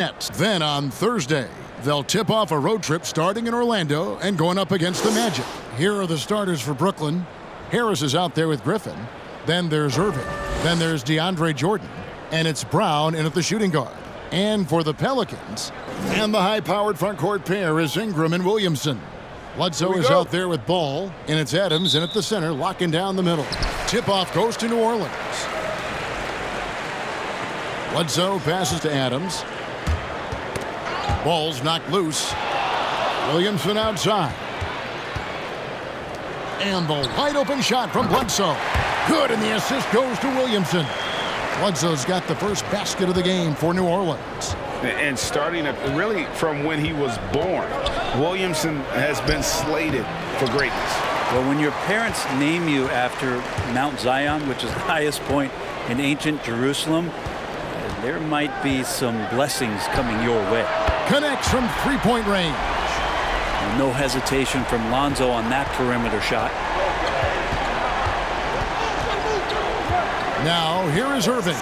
Nets. Then on Thursday, they'll tip off a road trip starting in Orlando and going up against the Magic. Here are the starters for Brooklyn. Harris is out there with Griffin. Then there's Irving. Then there's DeAndre Jordan. And it's Brown in at the shooting guard. And for the Pelicans, and the high-powered front court pair is Ingram and Williamson. Bledsoe is out there with Ball, and it's Adams in at the center, locking down the middle. Tip-off goes to New Orleans. Bledsoe passes to Adams. Ball's knocked loose. Williamson outside. And the wide-open shot from Bledsoe. Good, and the assist goes to Williamson. Bledsoe's got the first basket of the game for New Orleans. And starting really from when he was born, Williamson has been slated for greatness. Well, when your parents name you after Mount Zion, which is the highest point in ancient Jerusalem, there might be some blessings coming your way. Connects from three-point range. No hesitation from Lonzo on that perimeter shot. Now, here is Irving.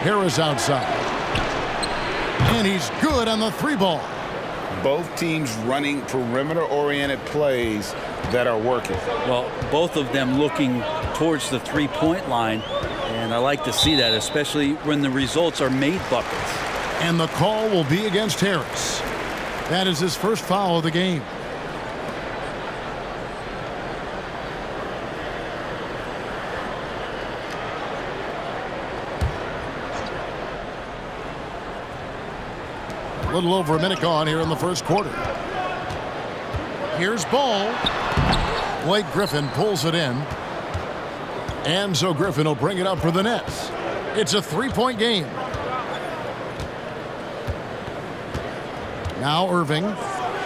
Harris outside. And he's good on the three ball. Both teams running perimeter-oriented plays that are working. Well, both of them looking towards the three-point line, and I like to see that, especially when the results are made buckets. And the call will be against Harris. That is his first foul of the game. A little over a minute gone here in the first quarter. Here's Ball. Blake Griffin pulls it in. And so Griffin will bring it up for the Nets. It's a three-point game. Now Irving.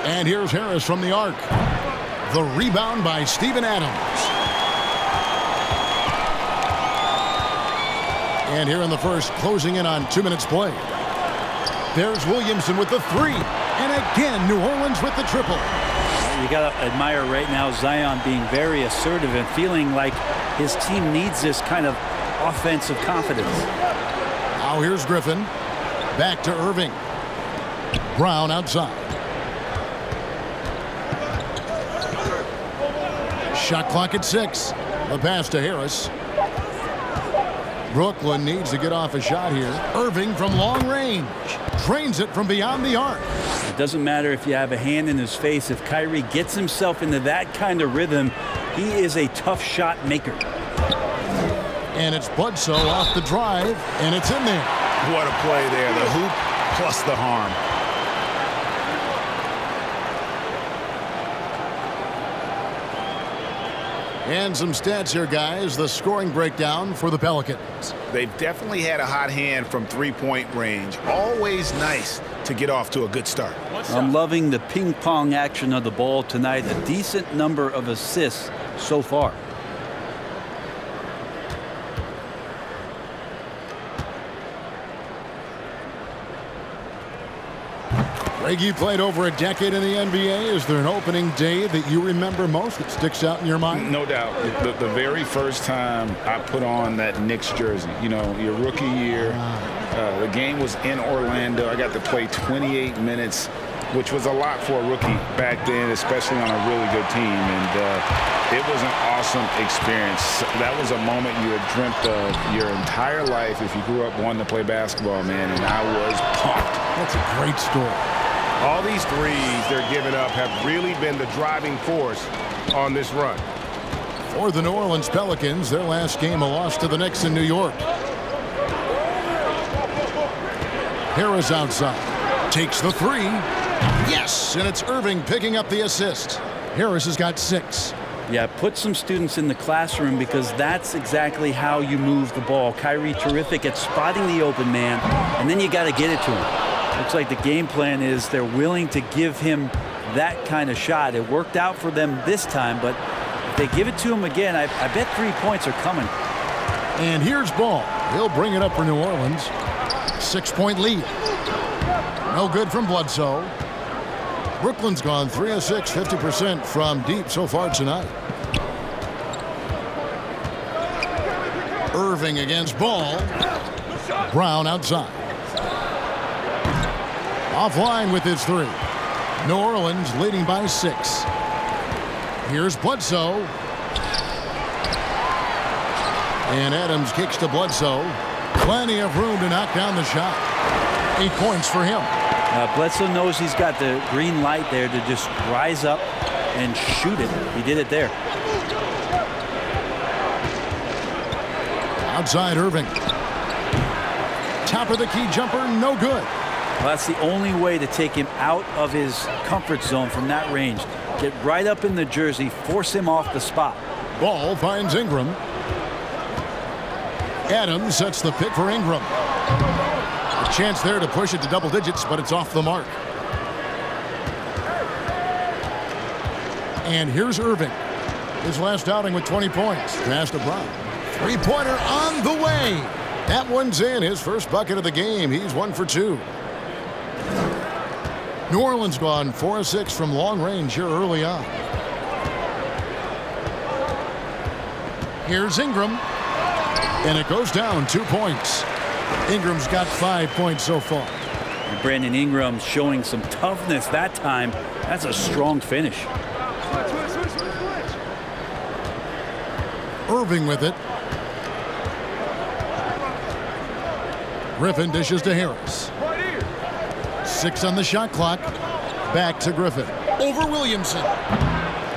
And here's Harris from the arc. The rebound by Steven Adams. And here in the first, closing in on 2 minutes play. There's Williamson with the three. And again, New Orleans with the triple. You got to admire right now Zion being very assertive and feeling like his team needs this kind of offensive confidence. Now here's Griffin. Back to Irving. Brown outside. Shot clock at 6. The pass to Harris. Brooklyn needs to get off a shot here. Irving from long range. Drains it from beyond the arc. It doesn't matter if you have a hand in his face. If Kyrie gets himself into that kind of rhythm, he is a tough shot maker. And it's Bledsoe off the drive, and it's in there. What a play there. The hoop plus the harm. And some stats here, guys. The scoring breakdown for the Pelicans. They've definitely had a hot hand from three-point range. Always nice to get off to a good start. I'm loving the ping-pong action of the ball tonight. A decent number of assists so far. Greg, you played over a decade in the NBA. Is there an opening day that you remember most that sticks out in your mind? No doubt. The very first time I put on that Knicks jersey, you know, your rookie year, the game was in Orlando. I got to play 28 minutes, which was a lot for a rookie back then, especially on a really good team. And it was an awesome experience. That was a moment you had dreamt of your entire life if you grew up wanting to play basketball, man, and I was pumped. That's a great story. All these threes they're giving up have really been the driving force on this run. For the New Orleans Pelicans, their last game a loss to the Knicks in New York. Harris outside. Takes the three. Yes, and it's Irving picking up the assist. Harris has got 6. Yeah, put some students in the classroom because that's exactly how you move the ball. Kyrie terrific at spotting the open man, and then you got to get it to him. Looks like the game plan is they're willing to give him that kind of shot. It worked out for them this time, but if they give it to him again, I bet 3 points are coming. And here's Ball. He'll bring it up for New Orleans. 6-point lead. No good from Bledsoe. Brooklyn's gone 3 of 6, 50% from deep so far tonight. Irving against Ball. Brown outside. Offline with his three. New Orleans leading by 6. Here's Bledsoe. And Adams kicks to Bledsoe. Plenty of room to knock down the shot. 8 points for him. Bledsoe knows he's got the green light there to just rise up and shoot it. He did it there. Outside Irving. Top of the key jumper, no good. Well, that's the only way to take him out of his comfort zone from that range. Get right up in the jersey, force him off the spot. Ball finds Ingram. Adams sets the pick for Ingram. A chance there to push it to double digits, but it's off the mark. And here's Irving. His last outing with 20 points. Pass to Brown. Three-pointer on the way. That one's in. His first bucket of the game. He's 1 for 2. New Orleans gone 4 of 6 from long range here early on. Here's Ingram. And it goes down 2 points. Ingram's got 5 points so far. And Brandon Ingram showing some toughness that time. That's a strong finish. Irving with it. Griffin dishes to Harris. 6 on the shot clock. Back to Griffin. Over Williamson.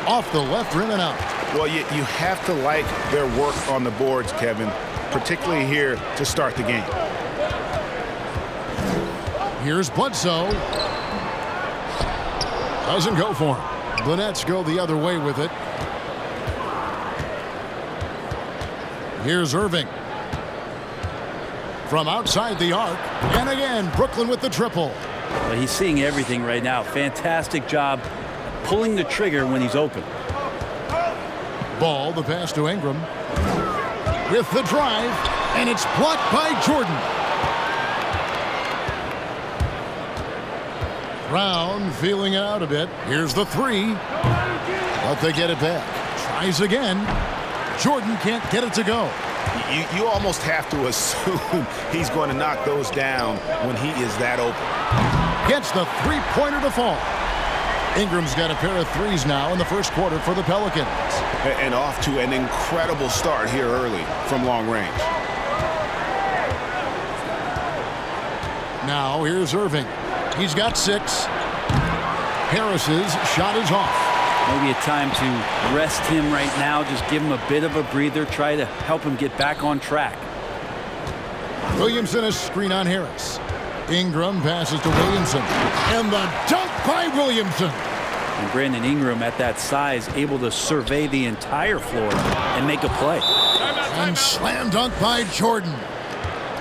Off the left rim and out. Well, you have to like their work on the boards, Kevin, particularly here to start the game. Here's Bledsoe. Doesn't go for him. The Nets go the other way with it. Here's Irving. From outside the arc. And again, Brooklyn with the triple. Well, he's seeing everything right now. Fantastic job pulling the trigger when he's open. Ball, the pass to Ingram. With the drive, and it's blocked by Jordan. Brown feeling it out a bit. Here's the three. But they get it back. Tries again. Jordan can't get it to go. You almost have to assume he's going to knock those down when he is that open. Gets the three-pointer to fall. Ingram's got a pair of threes now in the first quarter for the Pelicans. And off to an incredible start here early from long range. Now here's Irving. He's got 6. Harris's shot is off. Maybe a time to rest him right now. Just give him a bit of a breather. Try to help him get back on track. Williamson, a screen on Harris. Ingram passes to Williamson. And the dunk by Williamson. And Brandon Ingram at that size able to survey the entire floor and make a play. And slam dunk by Jordan.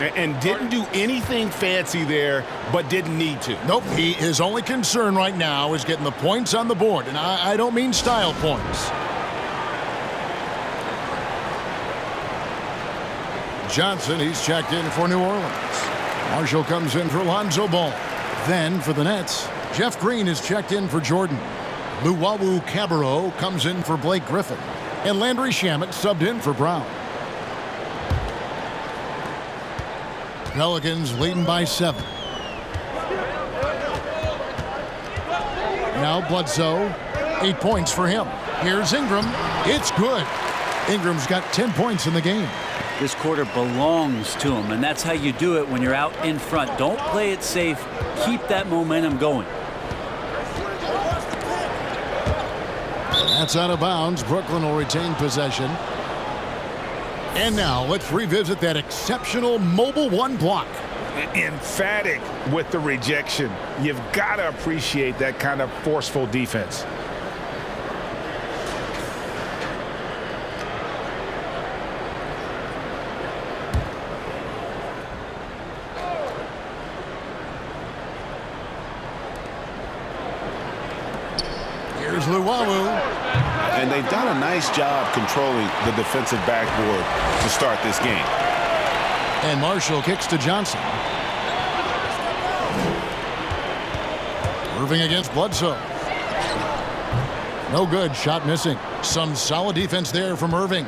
And didn't do anything fancy there, but didn't need to. Nope, his only concern right now is getting the points on the board. And I don't mean style points. Johnson, he's checked in for New Orleans. Marshall comes in for Lonzo Ball. Then for the Nets, Jeff Green is checked in for Jordan. Luwawu Cabarrot comes in for Blake Griffin. And Landry Shamet subbed in for Brown. Pelicans leading by 7. Now Bledsoe, 8 points for him. Here's Ingram. It's good. Ingram's got 10 points in the game. This quarter belongs to him, and that's how you do it when you're out in front. Don't play it safe. Keep that momentum going. That's out of bounds. Brooklyn will retain possession. And now let's revisit that exceptional mobile one block. Emphatic with the rejection. You've got to appreciate that kind of forceful defense. Here's Luwawu. And they've done a nice job controlling the defensive backboard to start this game. And Marshall kicks to Johnson. Irving against Bledsoe. No good. Shot missing. Some solid defense there from Irving.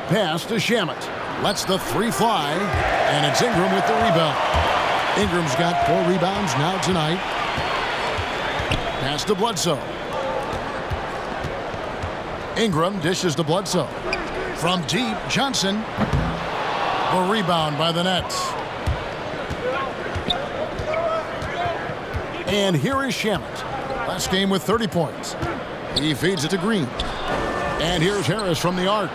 Pass to Shamet. Lets the three fly, and it's Ingram with the rebound. Ingram's got 4 rebounds now tonight. Pass to Bledsoe. Ingram dishes to Bledsoe. From deep, Johnson. The rebound by the Nets. And here is Shamet. Last game with 30 points. He feeds it to Green. And here's Harris from the arc.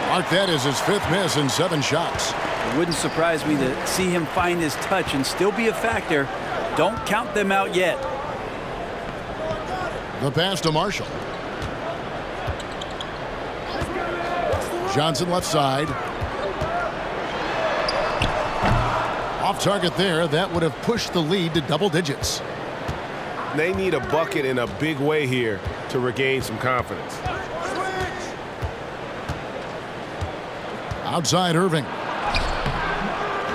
Mark, that is his 5th miss in 7 shots. It wouldn't surprise me to see him find his touch and still be a factor. Don't count them out yet. The pass to Marshall. Johnson left side. Off target there. That would have pushed the lead to double digits. They need a bucket in a big way here to regain some confidence. Outside Irving.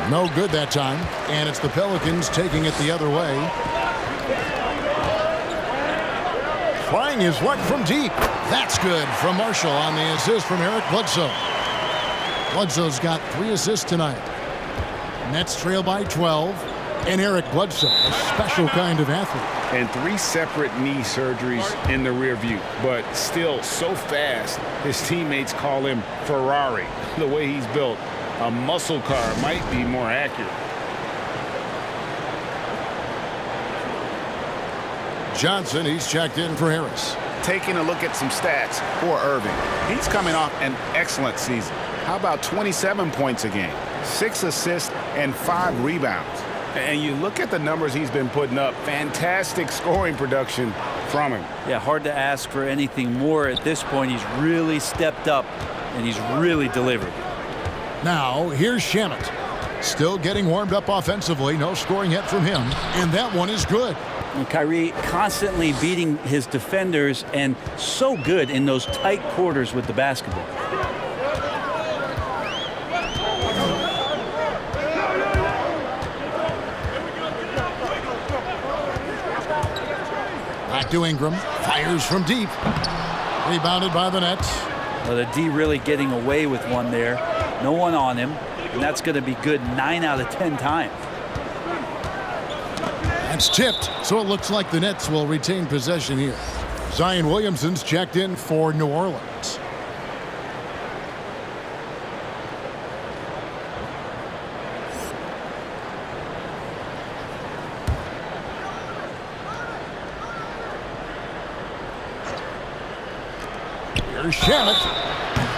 No good that time. And it's the Pelicans taking it the other way. Trying his luck from deep. That's good from Marshall on the assist from Eric Bledsoe. Bledsoe's got 3 assists tonight. Nets trail by 12. And Eric Bledsoe, a special kind of athlete. And 3 separate knee surgeries in the rear view, but still so fast, his teammates call him Ferrari. The way he's built, a muscle car might be more accurate. Johnson, he's checked in for Harris. Taking a look at some stats for Irving. He's coming off an excellent season. How about 27 points a game, 6 assists, and 5 rebounds? And you look at the numbers he's been putting up, fantastic scoring production from him. Yeah, hard to ask for anything more at this point. He's really stepped up, and he's really delivered. Now, here's Shamet. Still getting warmed up offensively. No scoring yet from him. And that one is good. And Kyrie constantly beating his defenders and so good in those tight quarters with the basketball. Back to Ingram. Fires from deep. Rebounded by the Nets. Well, the D really getting away with one there. No one on him. And that's going to be good 9 out of 10 times. That's tipped. So it looks like the Nets will retain possession here. Zion Williamson's checked in for New Orleans. Here's Shamet.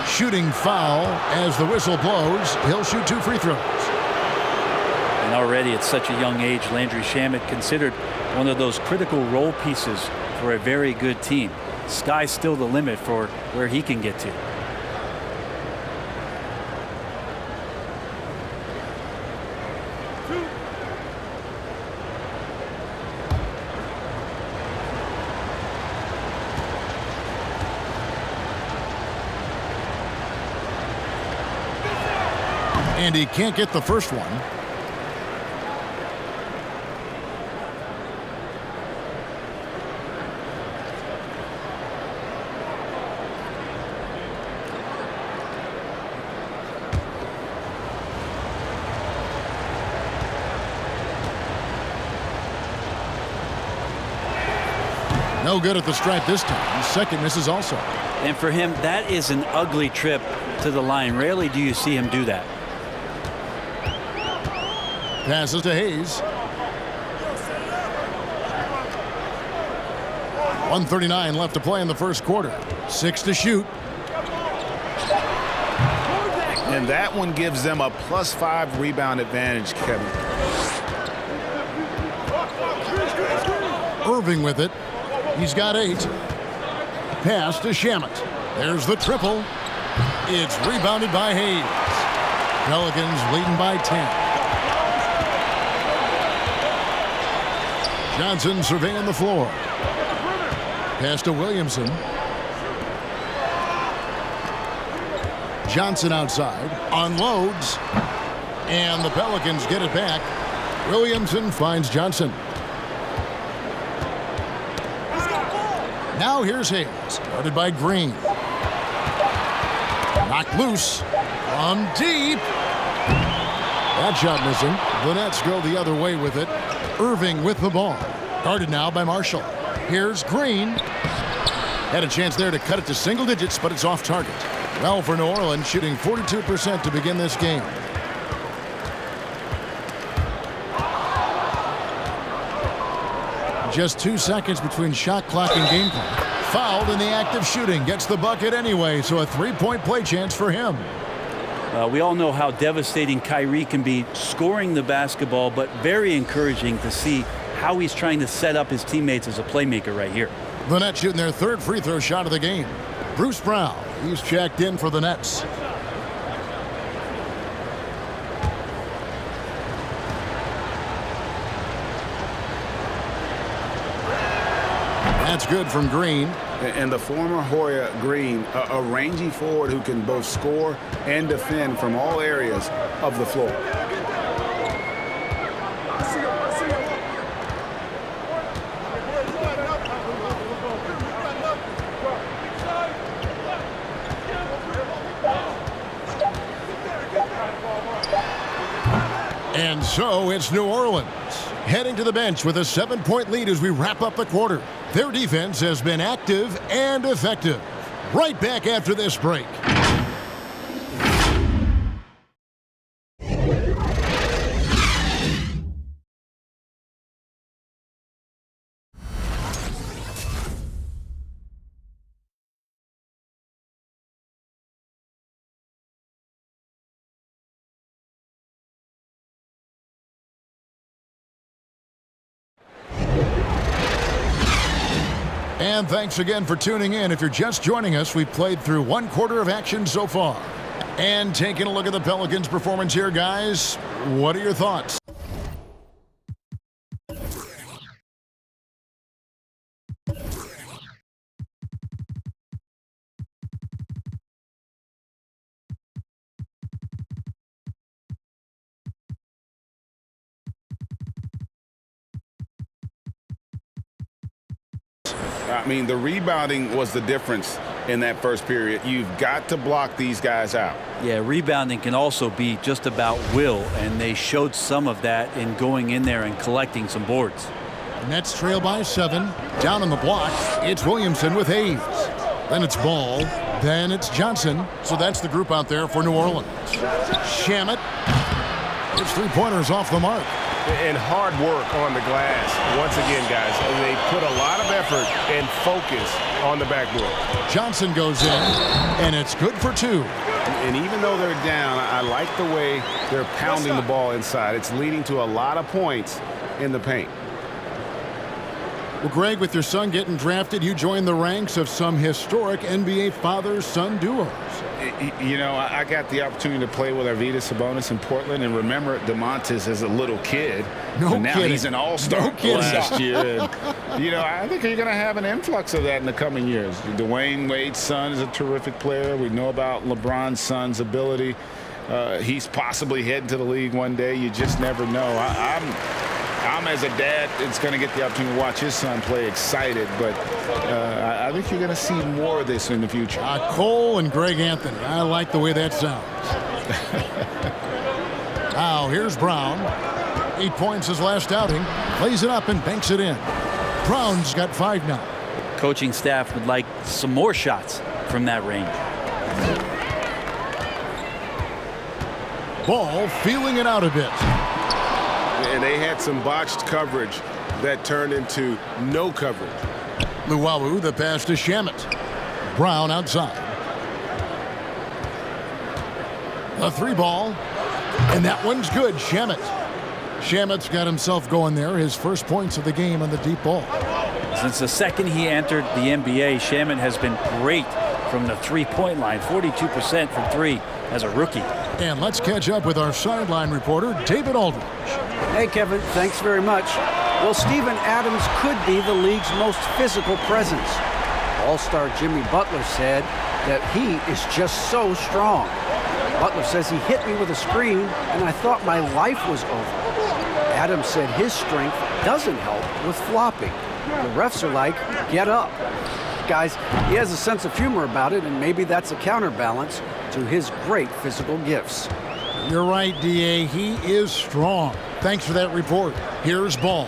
Shooting foul as the whistle blows. He'll shoot 2 free throws. And already at such a young age, Landry Shamet considered one of those critical role pieces for a very good team. Sky's still the limit for where he can get to. And he can't get the first one. No good at the stripe this time. His second misses also. And for him, that is an ugly trip to the line. Rarely do you see him do that. Passes to Hayes. 1:39 left to play in the first quarter. 6 to shoot. And that one gives them a +5 rebound advantage, Kevin. Irving with it. He's got 8. Pass to Shamet. There's the triple. It's rebounded by Hayes. Pelicans leading by 10. Johnson surveying the floor. Pass to Williamson. Johnson outside. Unloads. And the Pelicans get it back. Williamson finds Johnson. Now here's Hayes. Guarded by Green. Knocked loose. From deep. That shot missing. The Nets go the other way with it. Irving with the ball. Guarded now by Marshall. Here's Green. Had a chance there to cut it to single digits, but it's off target. Well for New Orleans, shooting 42% to begin this game. Just 2 seconds between shot clock and game clock. Fouled in the act of shooting. Gets the bucket anyway, so a three-point play chance for him. We all know how devastating Kyrie can be scoring the basketball, but very encouraging to see how he's trying to set up his teammates as a playmaker right here. The Nets shooting their third free throw shot of the game. Bruce Brown, he's checked in for the Nets. That's good from Green. And the former Hoya Green, a rangy forward who can both score and defend from all areas of the floor. And so it's New Orleans heading to the bench with a 7-point lead as we wrap up the quarter. Their defense has been active and effective. Right back after this break. And thanks again for tuning in. If you're just joining us, we've played through 1 quarter of action so far. And taking a look at the Pelicans' performance here, guys, what are your thoughts? I mean, the rebounding was the difference in that first period. You've got to block these guys out. Yeah, rebounding can also be just about will, and they showed some of that in going in there and collecting some boards. Nets trail by 7. Down on the block, it's Williamson with Hayes. Then it's Ball. Then it's Johnson. So that's the group out there for New Orleans. Shamet. His three-pointers off the mark. And hard work on the glass. Once again, guys, they put a lot of effort and focus on the backboard. Johnson goes in, and it's good for 2. And even though they're down, I like the way they're pounding the ball inside. It's leading to a lot of points in the paint. Well, Greg, with your son getting drafted, you joined the ranks of some historic NBA father-son duos. You know, I got the opportunity to play with Arvydas Sabonis in Portland, and remember DeMontis as a little kid. No and now kidding. He's an all-star last year. And, you know, I think you're going to have an influx of that in the coming years. Dwayne Wade's son is a terrific player. We know about LeBron's son's ability. He's possibly heading to the league one day. You just never know. I'm as a dad, it's going to get the opportunity to watch his son play excited, but I think you're going to see more of this in the future. Cole and Greg Anthony. I like the way that sounds. Now, here's Brown. 8 points his last outing. Plays it up and banks it in. Brown's got 5 now. Coaching staff would like some more shots from that range. Ball feeling it out a bit. And they had some botched coverage that turned into no coverage. Luwawu, the pass to Shamet. Brown outside. A 3 ball. And that one's good. Shamet's got himself going there. His first points of the game on the deep ball. Since the second he entered the NBA, Shamet has been great from the three-point line. 42% from 3 as a rookie. And let's catch up with our sideline reporter, David Aldridge. Hey, Kevin, thanks very much. Well, Steven Adams could be the league's most physical presence. All-star Jimmy Butler said that he is just so strong. Butler says he hit me with a screen, and I thought my life was over. Adams said his strength doesn't help with flopping. The refs are like, get up. Guys, he has a sense of humor about it, and maybe that's a counterbalance to his great physical gifts. You're right, D.A. He is strong. Thanks for that report. Here's Ball.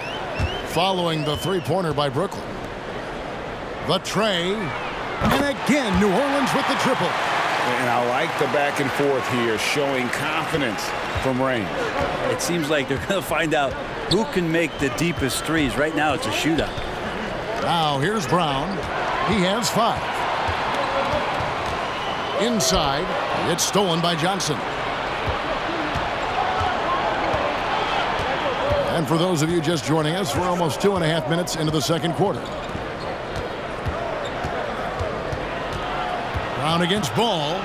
Following the three-pointer by Brooklyn. The tray. And again, New Orleans with the triple. And I like the back and forth here, showing confidence from range. It seems like they're going to find out who can make the deepest threes. Right now, it's a shootout. Now, here's Brown. He has 5. Inside, it's stolen by Johnson. And for those of you just joining us, we're almost 2.5 minutes into the second quarter. Brown against Ball.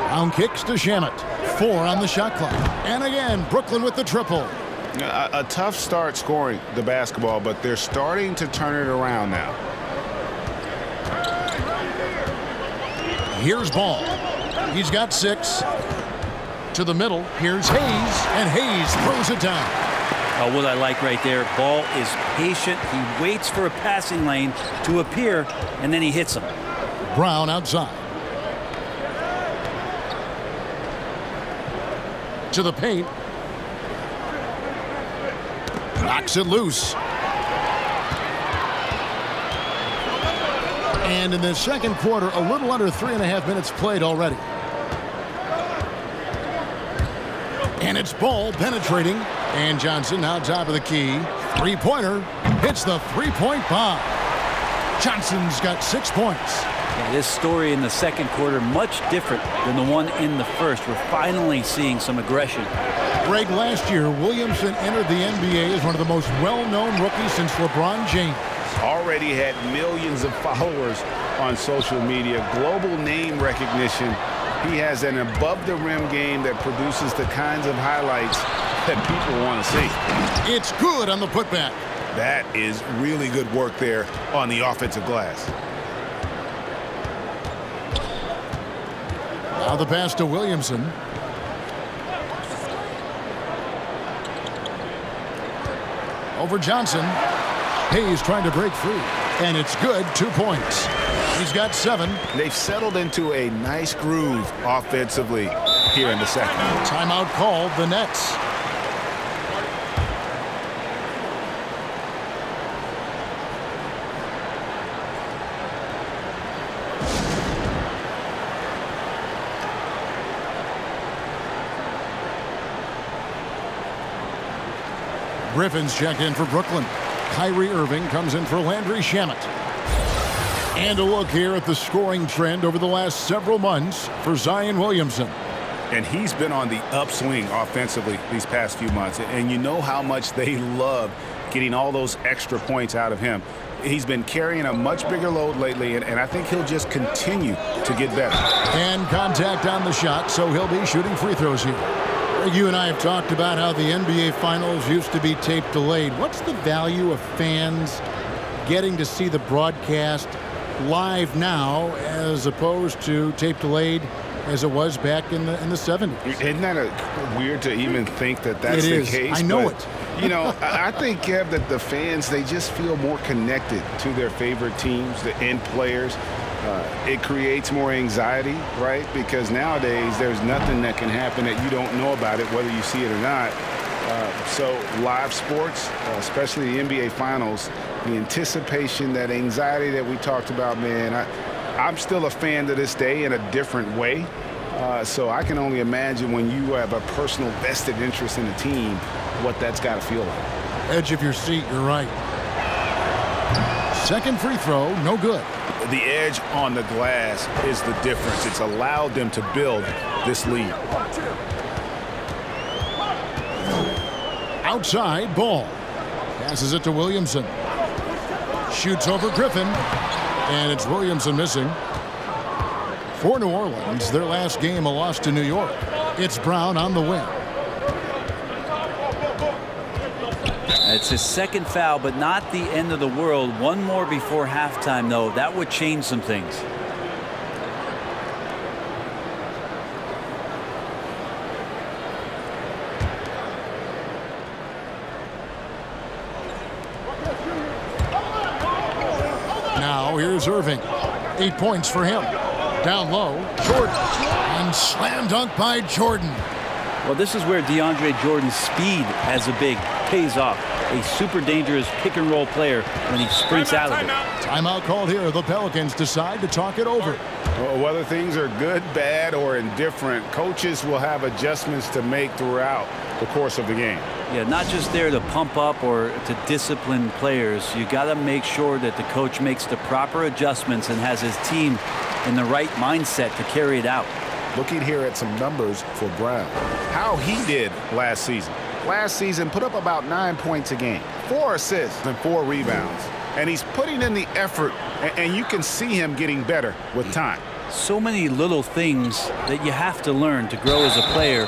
Brown kicks to Shamet. 4 on the shot clock. And again, Brooklyn with the triple. A tough start scoring the basketball, but they're starting to turn it around now. Here's Ball. He's got 6. To the middle. Here's Hayes. And Hayes throws it down. Oh, what I like right there, Ball is patient. He waits for a passing lane to appear, and then he hits him. Brown outside. To the paint. Knocks it loose. And in the second quarter, a little under 3.5 minutes played already. And it's Ball penetrating. And Johnson now top of the key. Three-pointer. Hits the three-point bomb. Johnson's got 6 points. Yeah, this story in the second quarter much different than the one in the first. We're finally seeing some aggression. Greg, last year, Williamson entered the NBA as one of the most well-known rookies since LeBron James. Already had millions of followers on social media, global name recognition. He has an above-the-rim game that produces the kinds of highlights that people want to see. It's good on the putback. That is really good work there on the offensive glass. Now the pass to Williamson. Over Johnson. Hayes trying to break free. And it's good. 2 points. He's got 7. They've settled into a nice groove offensively here in the second. Timeout called the Nets. Griffin's checked in for Brooklyn. Kyrie Irving comes in for Landry Shamet. And a look here at the scoring trend over the last several months for Zion Williamson. And he's been on the upswing offensively these past few months. And you know how much they love getting all those extra points out of him. He's been carrying a much bigger load lately, and I think he'll just continue to get better. And contact on the shot, so he'll be shooting free throws here. You and I have talked about how the NBA Finals used to be tape delayed. What's the value of fans getting to see the broadcast live now as opposed to tape delayed as it was back in the 70s? Isn't that weird to even think that that's the case? I know it. You know, I think, Kev, that the fans, they just feel more connected to their favorite teams, the end players. It creates more anxiety, right? Because nowadays there's nothing that can happen that you don't know about it, whether you see it or not. So live sports, especially the NBA Finals, the anticipation, that anxiety that we talked about, man, I'm still a fan to this day in a different way. So I can only imagine when you have a personal vested interest in a team, what that's got to feel like. Edge of your seat, you're right. Second free throw, no good. The edge on the glass is the difference. It's allowed them to build this lead. Outside, Ball. Passes it to Williamson. Shoots over Griffin. And it's Williamson missing. For New Orleans, their last game a loss to New York. It's Brown on the win. It's his second foul, but not the end of the world. One more before halftime, though. That would change some things. Now here's Irving. 8 points for him. Down low, Jordan. And slam dunk by Jordan. Well, this is where DeAndre Jordan's speed as a big pays off. A super dangerous pick-and-roll player when he sprints out of it. Timeout called here. The Pelicans decide to talk it over. Well, whether things are good, bad, or indifferent, coaches will have adjustments to make throughout the course of the game. Yeah, not just there to pump up or to discipline players. You got to make sure that the coach makes the proper adjustments and has his team in the right mindset to carry it out. Looking here at some numbers for Brown. How he did last season. Last season put up about 9 points a game, 4 assists and 4 rebounds. And he's putting in the effort, and you can see him getting better with time. So many little things that you have to learn to grow as a player.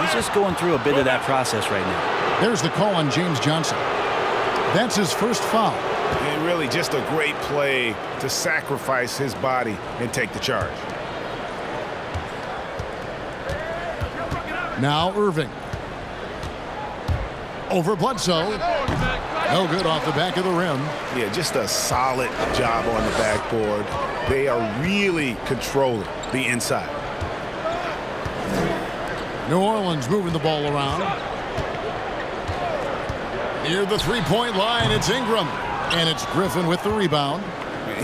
He's just going through a bit of that process right now. There's the call on James Johnson. That's his first foul. And really just a great play to sacrifice his body and take the charge. Now Irving. Over Bledsoe. No good off the back of the rim. Yeah, just a solid job on the backboard. They are really controlling the inside. New Orleans moving the ball around. Near the three-point line, it's Ingram. And it's Griffin with the rebound.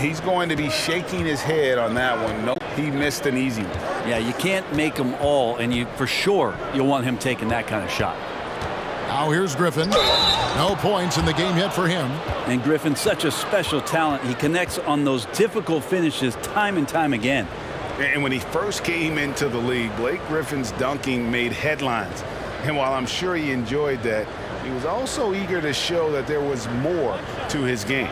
He's going to be shaking his head on that one. No, he missed an easy one. Yeah, you can't make them all, and you for sure you'll want him taking that kind of shot. Now here's Griffin. No points in the game yet for him. And Griffin's such a special talent. He connects on those difficult finishes time and time again. And when he first came into the league, Blake Griffin's dunking made headlines. And while I'm sure he enjoyed that, he was also eager to show that there was more to his game.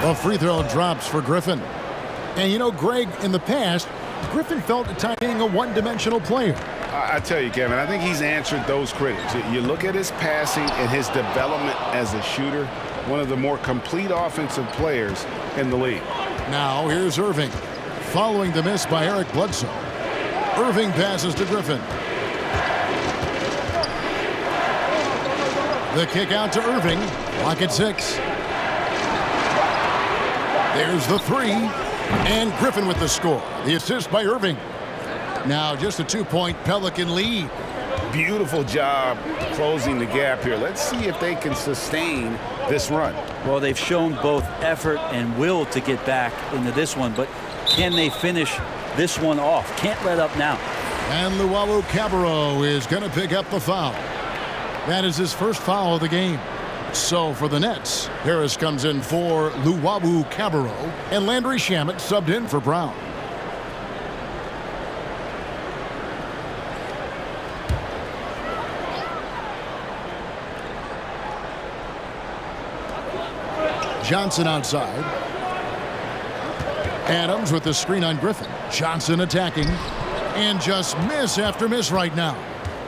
A free throw drops for Griffin. And you know, Greg, in the past, Griffin felt at times being a one-dimensional player. I tell you, Kevin, I think he's answered those critics. You look at his passing and his development as a shooter, one of the more complete offensive players in the league. Now here's Irving. Following the miss by Eric Bledsoe. Irving passes to Griffin. The kick out to Irving. Clock at 6. There's the three. And Griffin with the score. The assist by Irving. Now just a 2-point Pelican lead. Beautiful job closing the gap here. Let's see if they can sustain this run. Well, they've shown both effort and will to get back into this one, but can they finish this one off? Can't let up now. And Luwawu-Cabarrot is going to pick up the foul. That is his first foul of the game. So for the Nets, Harris comes in for Luwawu-Cabarrot, and Landry Shamet subbed in for Brown. Johnson outside. Adams with the screen on Griffin. Johnson attacking. And just miss after miss right now.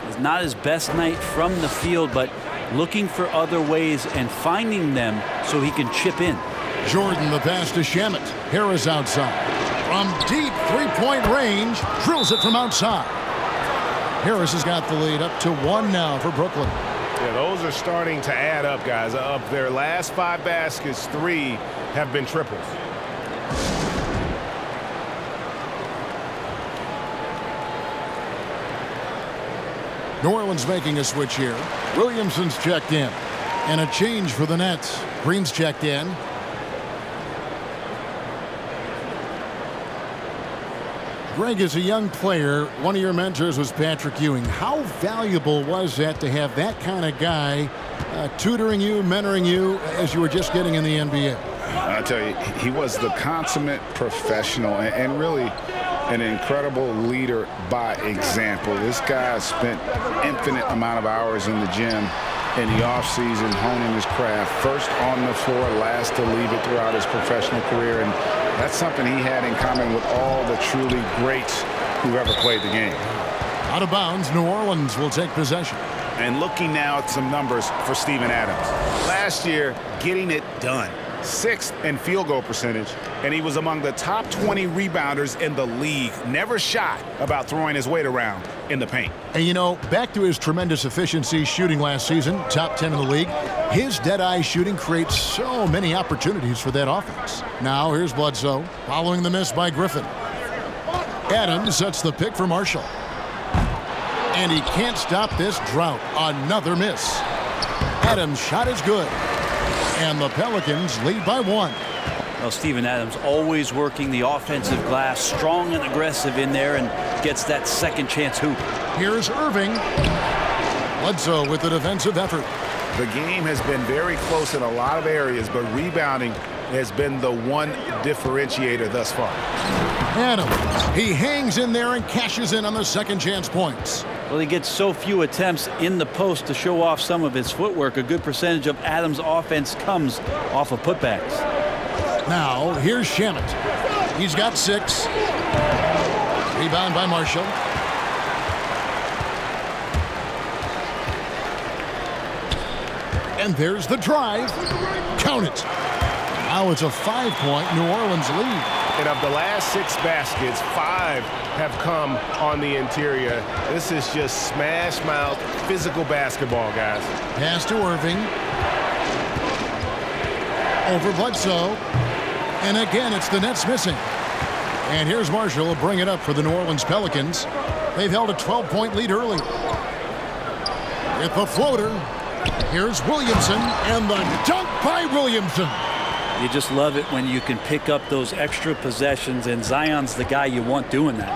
It's not his best night from the field, but looking for other ways and finding them so he can chip in. Jordan the pass to Shamet. Harris outside. From deep three-point range. Drills it from outside. Harris has got the lead up to 1 now for Brooklyn. Yeah, those are starting to add up, guys. Of their last 5 baskets, 3 have been triples. New Orleans making a switch here. Williamson's checked in. And a change for the Nets. Green's checked in. Greg, as a young player, one of your mentors was Patrick Ewing. How valuable was that to have that kind of guy tutoring you, mentoring you as you were just getting in the NBA? I tell you, he was the consummate professional and really an incredible leader by example. This guy spent infinite amount of hours in the gym in the offseason honing his craft, first on the floor, last to leave it throughout his professional career. And that's something he had in common with all the truly greats who ever played the game. Out of bounds, New Orleans will take possession. And looking now at some numbers for Steven Adams. Last year, getting it done. 6th in field goal percentage, and he was among the top 20 rebounders in the league. Never shy about throwing his weight around in the paint. And you know, back to his tremendous efficiency shooting last season, top 10 in the league, his dead-eye shooting creates so many opportunities for that offense. Now here's Bledsoe following the miss by Griffin. Adams sets the pick for Marshall. And he can't stop this drought. Another miss. Adams' shot is good. And the Pelicans lead by 1. Well, Steven Adams always working the offensive glass, strong and aggressive in there, and gets that second chance hoop. Here's Irving. Bledsoe with the defensive effort. The game has been very close in a lot of areas, but rebounding has been the one differentiator thus far. Adams, he hangs in there and cashes in on the second chance points. Well, he gets so few attempts in the post to show off some of his footwork. A good percentage of Adams' offense comes off of putbacks. Now, here's Shamet. He's got 6. Rebound by Marshall. And there's the drive. Count it. Now it's a 5-point New Orleans lead. And of the last 6 baskets, 5 have come on the interior. This is just smash mouth physical basketball, guys. Pass to Irving. Over Bledsoe. And again, it's the Nets missing. And here's Marshall to bring it up for the New Orleans Pelicans. They've held a 12-point lead early. With the floater, here's Williamson, and the dunk by Williamson. You just love it when you can pick up those extra possessions, and Zion's the guy you want doing that.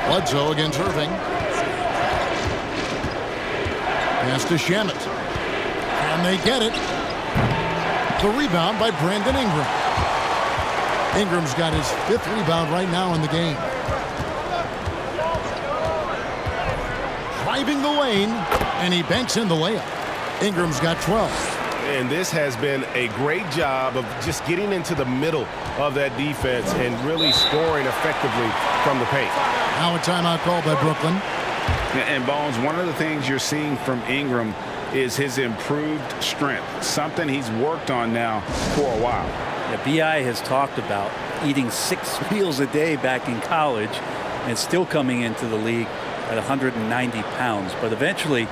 Bledsoe against Irving. Pass to Shamet. And they get it. The rebound by Brandon Ingram. Ingram's got his 5th rebound right now in the game. Driving the lane, and he banks in the layup. Ingram's got 12. And this has been a great job of just getting into the middle of that defense and really scoring effectively from the paint. Now a timeout called by Brooklyn. And Bones, one of the things you're seeing from Ingram is his improved strength, something he's worked on now for a while. Yeah, B.I. has talked about eating 6 meals a day back in college and still coming into the league at 190 pounds. But eventually,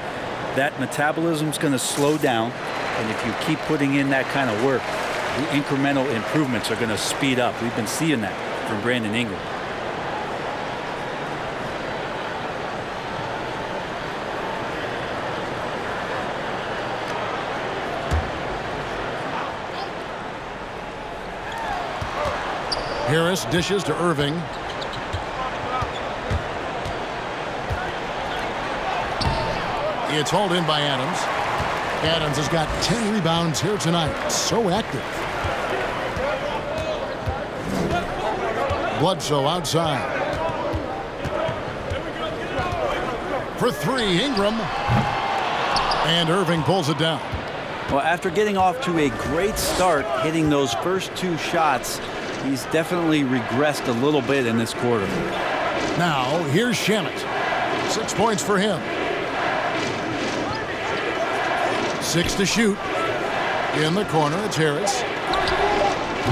that metabolism's going to slow down, and if you keep putting in that kind of work, the incremental improvements are going to speed up. We've been seeing that from Brandon Ingram. Harris dishes to Irving. It's hauled in by Adams. Adams has got 10 rebounds here tonight. So active. Bledsoe outside. For 3, Ingram. And Irving pulls it down. Well, after getting off to a great start, hitting those first 2 shots, he's definitely regressed a little bit in this quarter. Now, here's Shamet. 6 points for him. 6 to shoot. In the corner, it's Harris.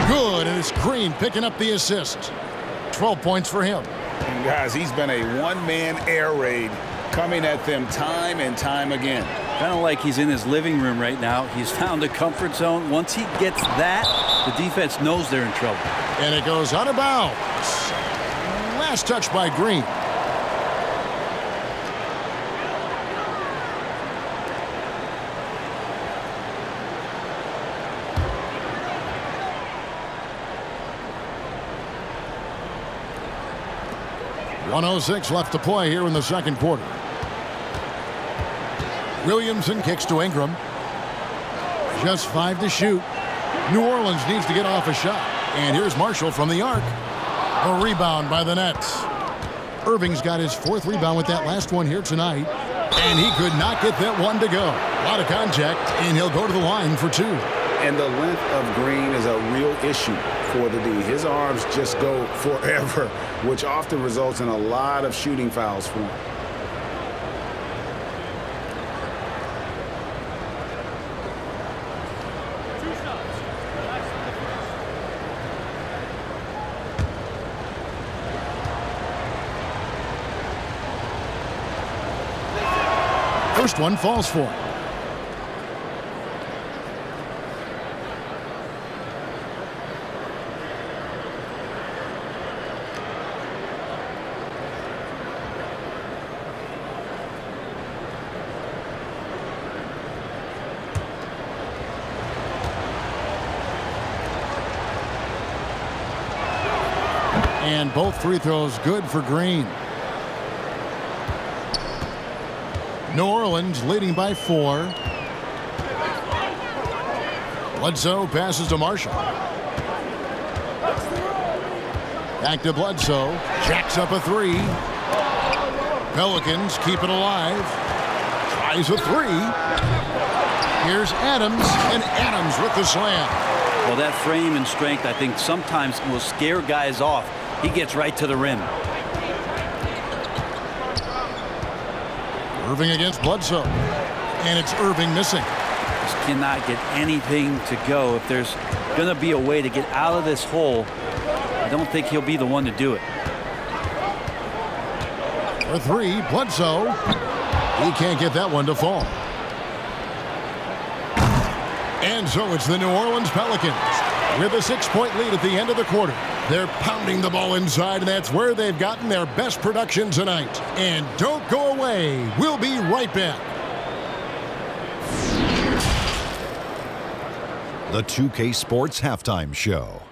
Good, and it's Green picking up the assist. 12 points for him. And guys, he's been a one-man air raid coming at them time and time again. Kind of like he's in his living room right now. He's found a comfort zone. Once he gets that, the defense knows they're in trouble. And it goes out of bounds. Last touch by Green. .106 left to play here in the second quarter. Williamson kicks to Ingram. Just 5 to shoot. New Orleans needs to get off a shot. And here's Marshall from the arc. A rebound by the Nets. Irving's got his 4th rebound with that last one here tonight. And he could not get that one to go. A lot of contact, and he'll go to the line for 2. And the length of Green is a real issue for the D. His arms just go forever, which often results in a lot of shooting fouls for him. First one falls for him. And both free throws good for Green. New Orleans leading by 4. Bledsoe passes to Marshall. Back to Bledsoe. Jacks up a 3. Pelicans keep it alive. Tries a 3. Here's Adams, and Adams with the slam. Well, that frame and strength, I think, sometimes will scare guys off. He gets right to the rim. Irving against Bledsoe. And it's Irving missing. Just cannot get anything to go. If there's going to be a way to get out of this hole, I don't think he'll be the one to do it. For 3, Bledsoe. He can't get that one to fall. And so it's the New Orleans Pelicans with a 6-point lead at the end of the quarter. They're pounding the ball inside, and that's where they've gotten their best production tonight. And don't go away. We'll be right back. The 2K Sports Halftime Show.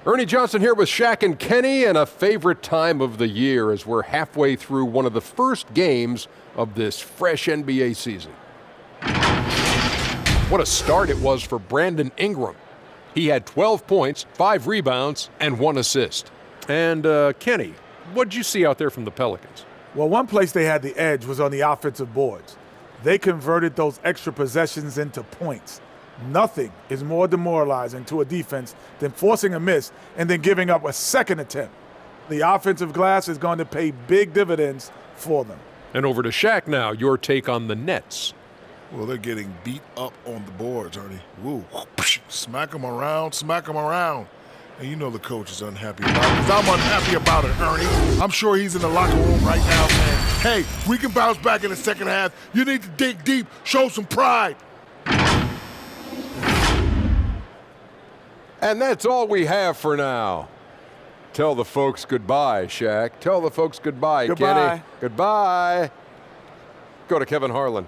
Ernie Johnson here with Shaq and Kenny, and a favorite time of the year as we're halfway through one of the first games of this fresh NBA season. What a start it was for Brandon Ingram. He had 12 points, 5 rebounds, and 1 assist. And Kenny, what did you see out there from the Pelicans? Well, one place they had the edge was on the offensive boards. They converted those extra possessions into points. Nothing is more demoralizing to a defense than forcing a miss and then giving up a second attempt. The offensive glass is going to pay big dividends for them. And over to Shaq now, your take on the Nets. Well, they're getting beat up on the boards, Ernie. Woo. Smack them around, smack them around. And you know the coach is unhappy about it, because I'm unhappy about it, Ernie. I'm sure he's in the locker room right now saying, hey, we can bounce back in the second half. You need to dig deep, show some pride. And that's all we have for now. Tell the folks goodbye, Shaq. Tell the folks goodbye, Goodbye. Kenny. Goodbye. Go to Kevin Harlan.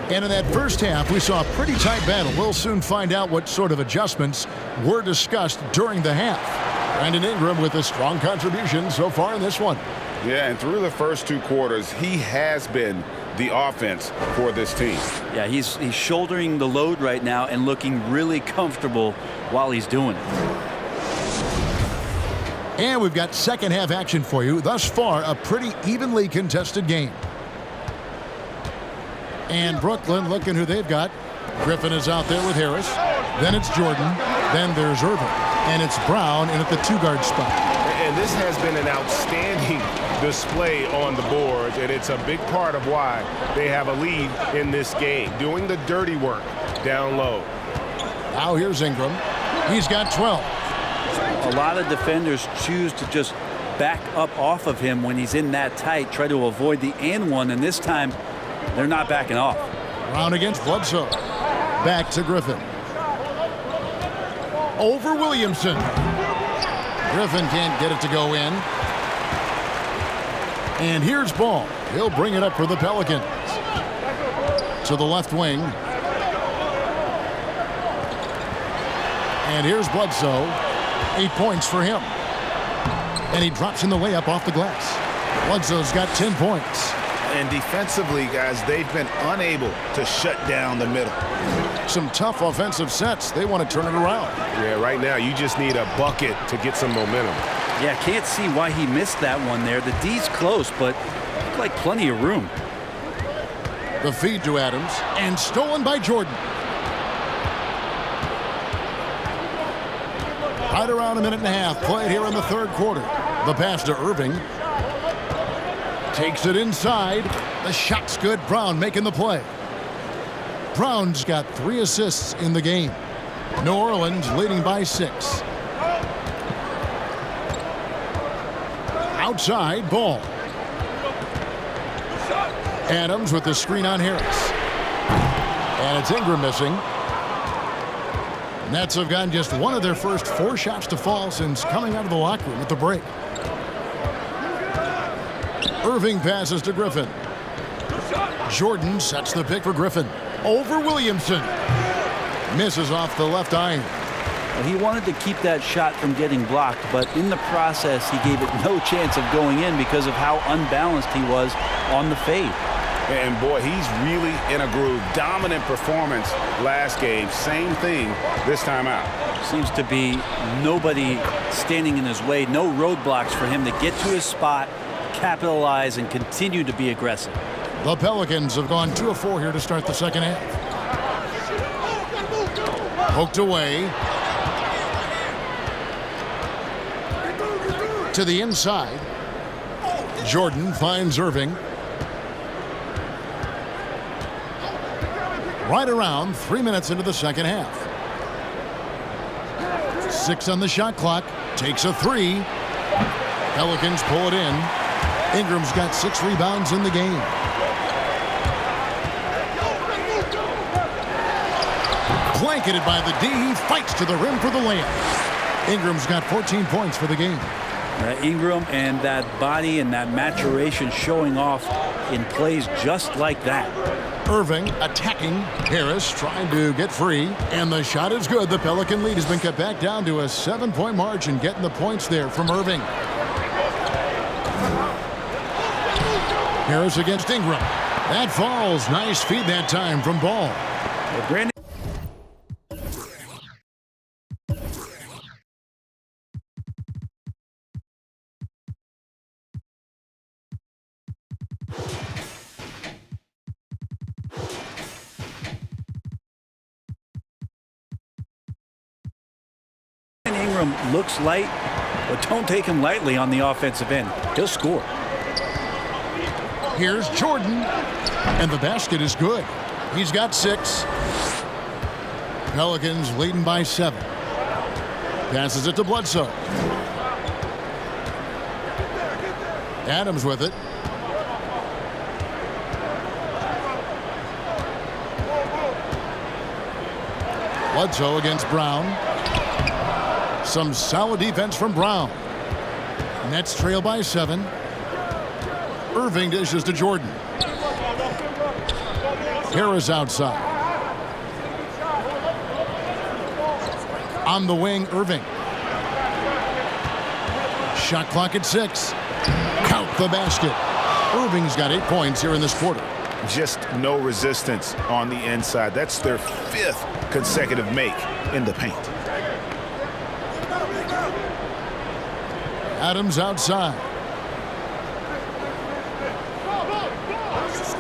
And in that first half, we saw a pretty tight battle. We'll soon find out what sort of adjustments were discussed during the half. Brandon Ingram with a strong contribution so far in this one. Yeah, and through the first 2 quarters, he has been the offense for this team. Yeah, he's shouldering the load right now and looking really comfortable while he's doing it. And we've got second half action for you. Thus far, a pretty evenly contested game. And Brooklyn looking who they've got. Griffin is out there with Harris. Then it's Jordan. Then there's Irving. And it's Brown in at the 2-guard spot. And this has been an outstanding display on the boards, and it's a big part of why they have a lead in this game, doing the dirty work down low. Now here's Ingram. He's got 12. A lot of defenders choose to just back up off of him when he's in that tight, try to avoid the and one, and this time they're not backing off. Brown against Bledsoe. Back to Griffin. Over Williamson. Griffin can't get it to go in. And here's Ball. He'll bring it up for the Pelicans. To the left wing. And here's Bledsoe. 8 points for him. And he drops in the layup off the glass. Bledsoe's got 10 points. And defensively, guys, they've been unable to shut down the middle. Some tough offensive sets. They want to turn it around. Yeah, right now you just need a bucket to get some momentum. Yeah, can't see why he missed that one there. The D's close, but looked like plenty of room. The feed to Adams, and stolen by Jordan. Right around a minute and a half played here in the third quarter. The pass to Irving. Takes it inside. The shot's good. Brown making the play. Brown's got 3 assists in the game. New Orleans leading by 6. Outside ball. Adams with the screen on Harris. And it's Ingram missing. Nets have gotten just one of their first 4 shots to fall since coming out of the locker room at the break. Irving passes to Griffin. Jordan sets the pick for Griffin. Over Williamson. Misses off the left iron. Well, he wanted to keep that shot from getting blocked, but in the process, he gave it no chance of going in because of how unbalanced he was on the fade. And boy, he's really in a groove. Dominant performance last game. Same thing this time out. Seems to be nobody standing in his way. No roadblocks for him to get to his spot, capitalize, and continue to be aggressive. The Pelicans have gone 2 of 4 here to start the second half. Poked away. To the inside. Jordan finds Irving. Right around 3 minutes into the second half. 6 on the shot clock. Takes a 3. Pelicans pull it in. Ingram's got 6 rebounds in the game. Blanketed by the D. He fights to the rim for the layup. Ingram's got 14 points for the game. Ingram and that body and that maturation showing off in plays just like that. Irving attacking. Harris trying to get free. And the shot is good. The Pelican lead has been cut back down to a 7-point margin. Getting the points there from Irving. Harris against Ingram. That falls. Nice feed that time from Ball. Well, Brandon. Ingram looks light, but don't take him lightly on the offensive end. He'll score. Here's Jordan, and the basket is good. He's got 6. Pelicans leading by 7. Passes it to Bledsoe. Adams with it. Bledsoe against Brown. Some solid defense from Brown. Nets trail by 7. Irving dishes to Jordan. Harris outside. On the wing, Irving. Shot clock at 6. Count the basket. Irving's got 8 points here in this quarter. Just no resistance on the inside. That's their 5th consecutive make in the paint. Adams outside.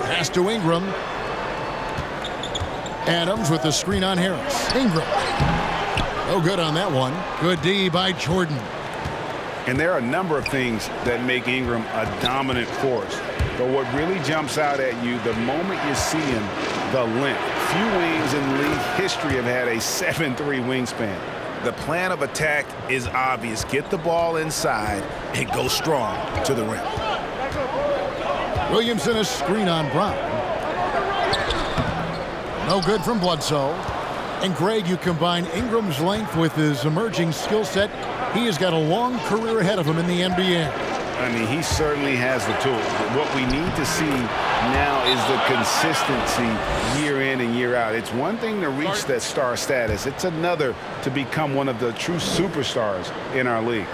Pass to Ingram. Adams with the screen on Harris. Ingram. No good on that one. Good D by Jordan. And there are a number of things that make Ingram a dominant force. But what really jumps out at you the moment you see him, the length. Few wings in league history have had a 7'3" wingspan. The plan of attack is obvious. Get the ball inside and go strong to the rim. Williamson a screen on Brown. No good from Bledsoe. And Greg, you combine Ingram's length with his emerging skill set. He has got a long career ahead of him in the NBA. I mean, he certainly has the tools. What we need to see now is the consistency year in and year out. It's one thing to reach that star status. It's another to become one of the true superstars in our league.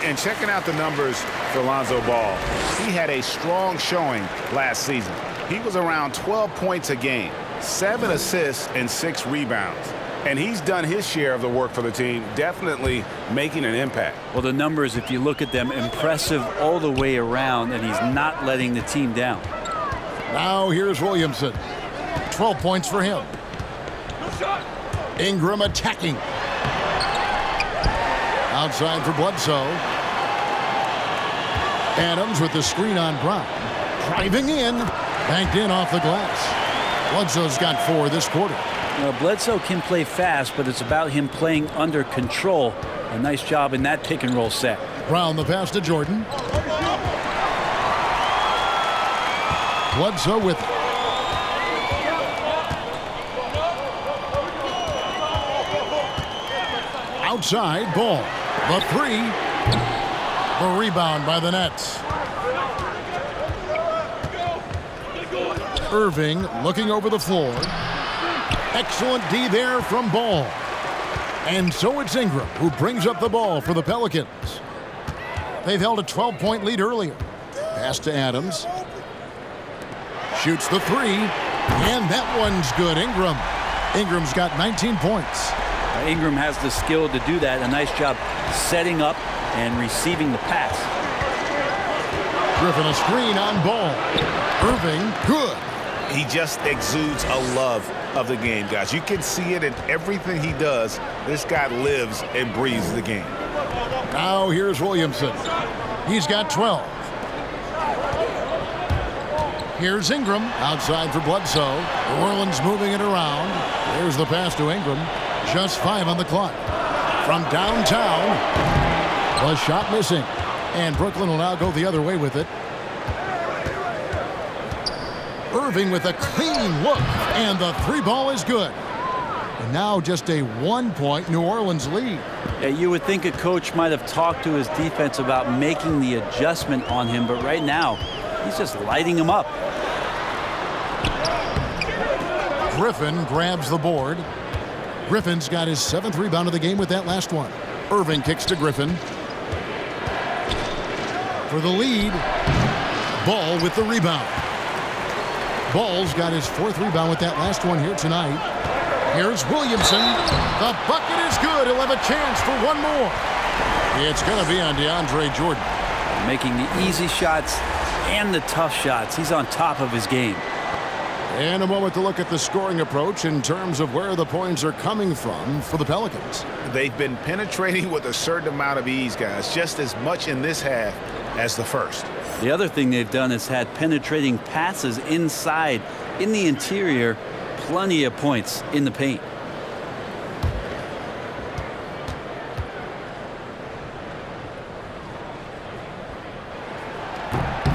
And checking out the numbers for Lonzo Ball, he had a strong showing last season. He was around 12 points a game, 7 assists, and 6 rebounds. And he's done his share of the work for the team, definitely making an impact. Well, the numbers, if you look at them, impressive all the way around, and he's not letting the team down. Now here's Williamson. 12 points for him. Ingram attacking. Outside for Bledsoe. Adams with the screen on Brown. Driving in. Banked in off the glass. Bledsoe's got 4 this quarter. Bledsoe can play fast, but it's about him playing under control. A nice job in that pick and roll set. Brown the pass to Jordan. Bledsoe with it. Outside, Ball. The 3. The rebound by the Nets. Irving looking over the floor. Excellent D there from Ball. And so it's Ingram who brings up the ball for the Pelicans. They've held a 12-point lead earlier. Pass to Adams. Shoots the 3. And that one's good. Ingram's got 19 points. Ingram has the skill to do that. A nice job setting up and receiving the pass. Griffin a screen on Ball. Irving, good. He just exudes a love of the game, guys. You can see it in everything he does. This guy lives and breathes the game. Now here's Williamson. He's got 12. Here's Ingram outside for Bledsoe. New Orleans moving it around. There's the pass to Ingram. Just 5 on the clock. From downtown, the shot missing. And Brooklyn will now go the other way with it. Irving with a clean look, and the 3 ball is good. And now just a 1-point New Orleans lead. Yeah, you would think a coach might have talked to his defense about making the adjustment on him, but right now, he's just lighting him up. Griffin grabs the board. Griffin's got his 7th rebound of the game with that last one. Irving kicks to Griffin. For the lead, Ball with the rebound. Ball's got his 4th rebound with that last one here tonight. Here's Williamson. The bucket is good. He'll have a chance for one more. It's going to be on DeAndre Jordan. Making the easy shots and the tough shots. He's on top of his game. And a moment to look at the scoring approach in terms of where the points are coming from for the Pelicans. They've been penetrating with a certain amount of ease, guys, just as much in this half as the first. The other thing they've done is had penetrating passes inside, in the interior, plenty of points in the paint.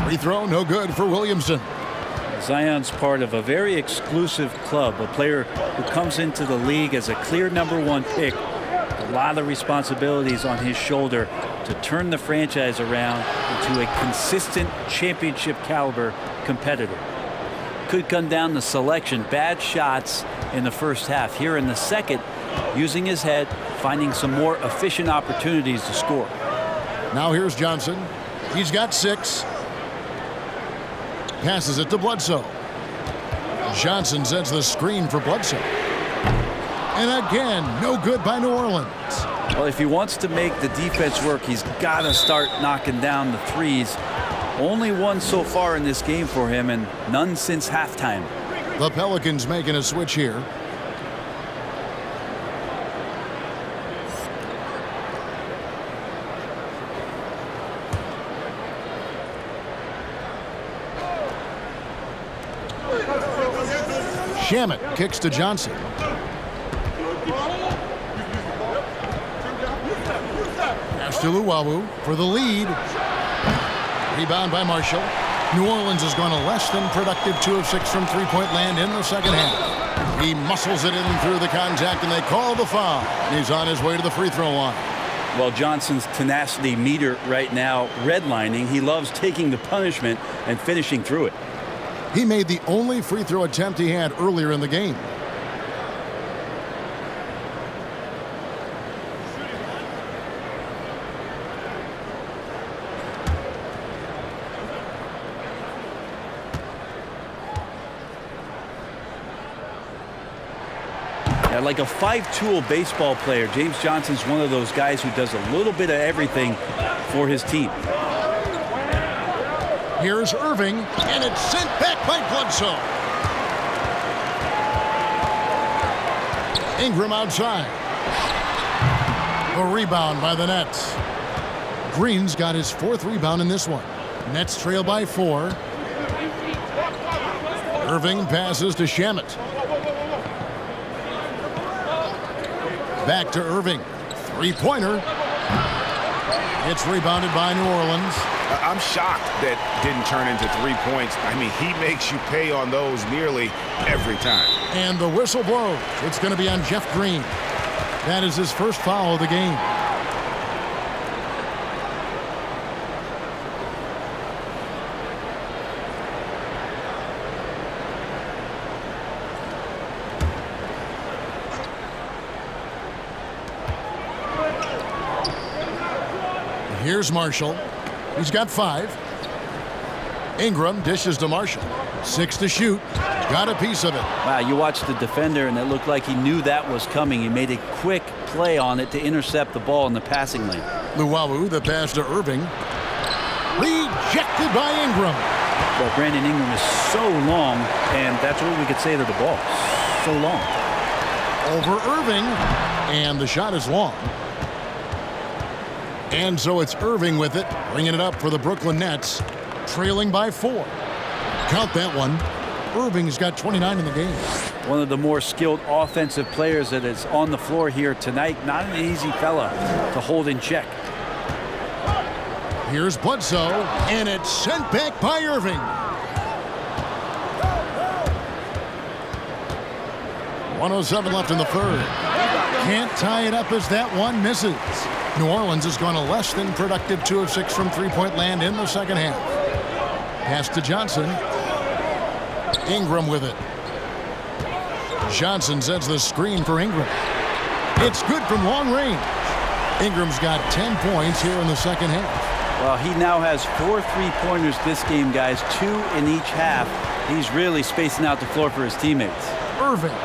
Free throw, no good for Williamson. Zion's part of a very exclusive club, a player who comes into the league as a clear #1 pick. A lot of responsibilities on his shoulder to turn the franchise around into a consistent championship caliber competitor. Could come down to selection, bad shots in the first half. Here in the second, using his head, finding some more efficient opportunities to score. Now here's Johnson. He's got 6. Passes it to Bledsoe. Johnson sets the screen for Bledsoe. And again, no good by New Orleans. Well, if he wants to make the defense work, he's got to start knocking down the threes. Only one so far in this game for him, and none since halftime. The Pelicans making a switch here. Shamet kicks to Johnson. Pass to Luwawu for the lead. Rebound by Marshall. New Orleans has gone a less than productive 2 of 6 from three-point land in the second half. He muscles it in through the contact, and they call the foul. He's on his way to the free throw line. Well, Johnson's tenacity meter right now redlining. He loves taking the punishment and finishing through it. He made the only free throw attempt he had earlier in the game. Like a 5-tool baseball player, James Johnson's one of those guys who does a little bit of everything for his team. Here's Irving, and it's sent back by Bledsoe. Ingram outside. The rebound by the Nets. Green's got his 4th rebound in this one. Nets trail by 4. Irving passes to Shamet. Back to Irving. Three-pointer. It's rebounded by New Orleans. I'm shocked that didn't turn into 3 points. I mean, he makes you pay on those nearly every time. And the whistle blows. It's going to be on Jeff Green. That is his first foul of the game. Here's Marshall. He's got 5. Ingram dishes to Marshall. 6 to shoot. Got a piece of it. Wow, you watched the defender, and it looked like he knew that was coming. He made a quick play on it to intercept the ball in the passing lane. Luwawu, the pass to Irving. Rejected by Ingram. Well, Brandon Ingram is so long, and that's what we could say to the ball. So long. Over Irving, and the shot is long. And so it's Irving with it, bringing it up for the Brooklyn Nets, trailing by 4. Count that one. Irving's got 29 in the game. One of the more skilled offensive players that is on the floor here tonight. Not an easy fella to hold in check. Here's Bledsoe, and it's sent back by Irving. 1:07 left in the third. Can't tie it up as that one misses. New Orleans has gone a less than productive 2 of 6 from three-point land in the second half. Pass to Johnson. Ingram with it. Johnson sets the screen for Ingram. It's good from long range. Ingram's got 10 points here in the second half. Well, he now has 4 3-pointers this game, guys, 2 in each half. He's really spacing out the floor for his teammates. Irving.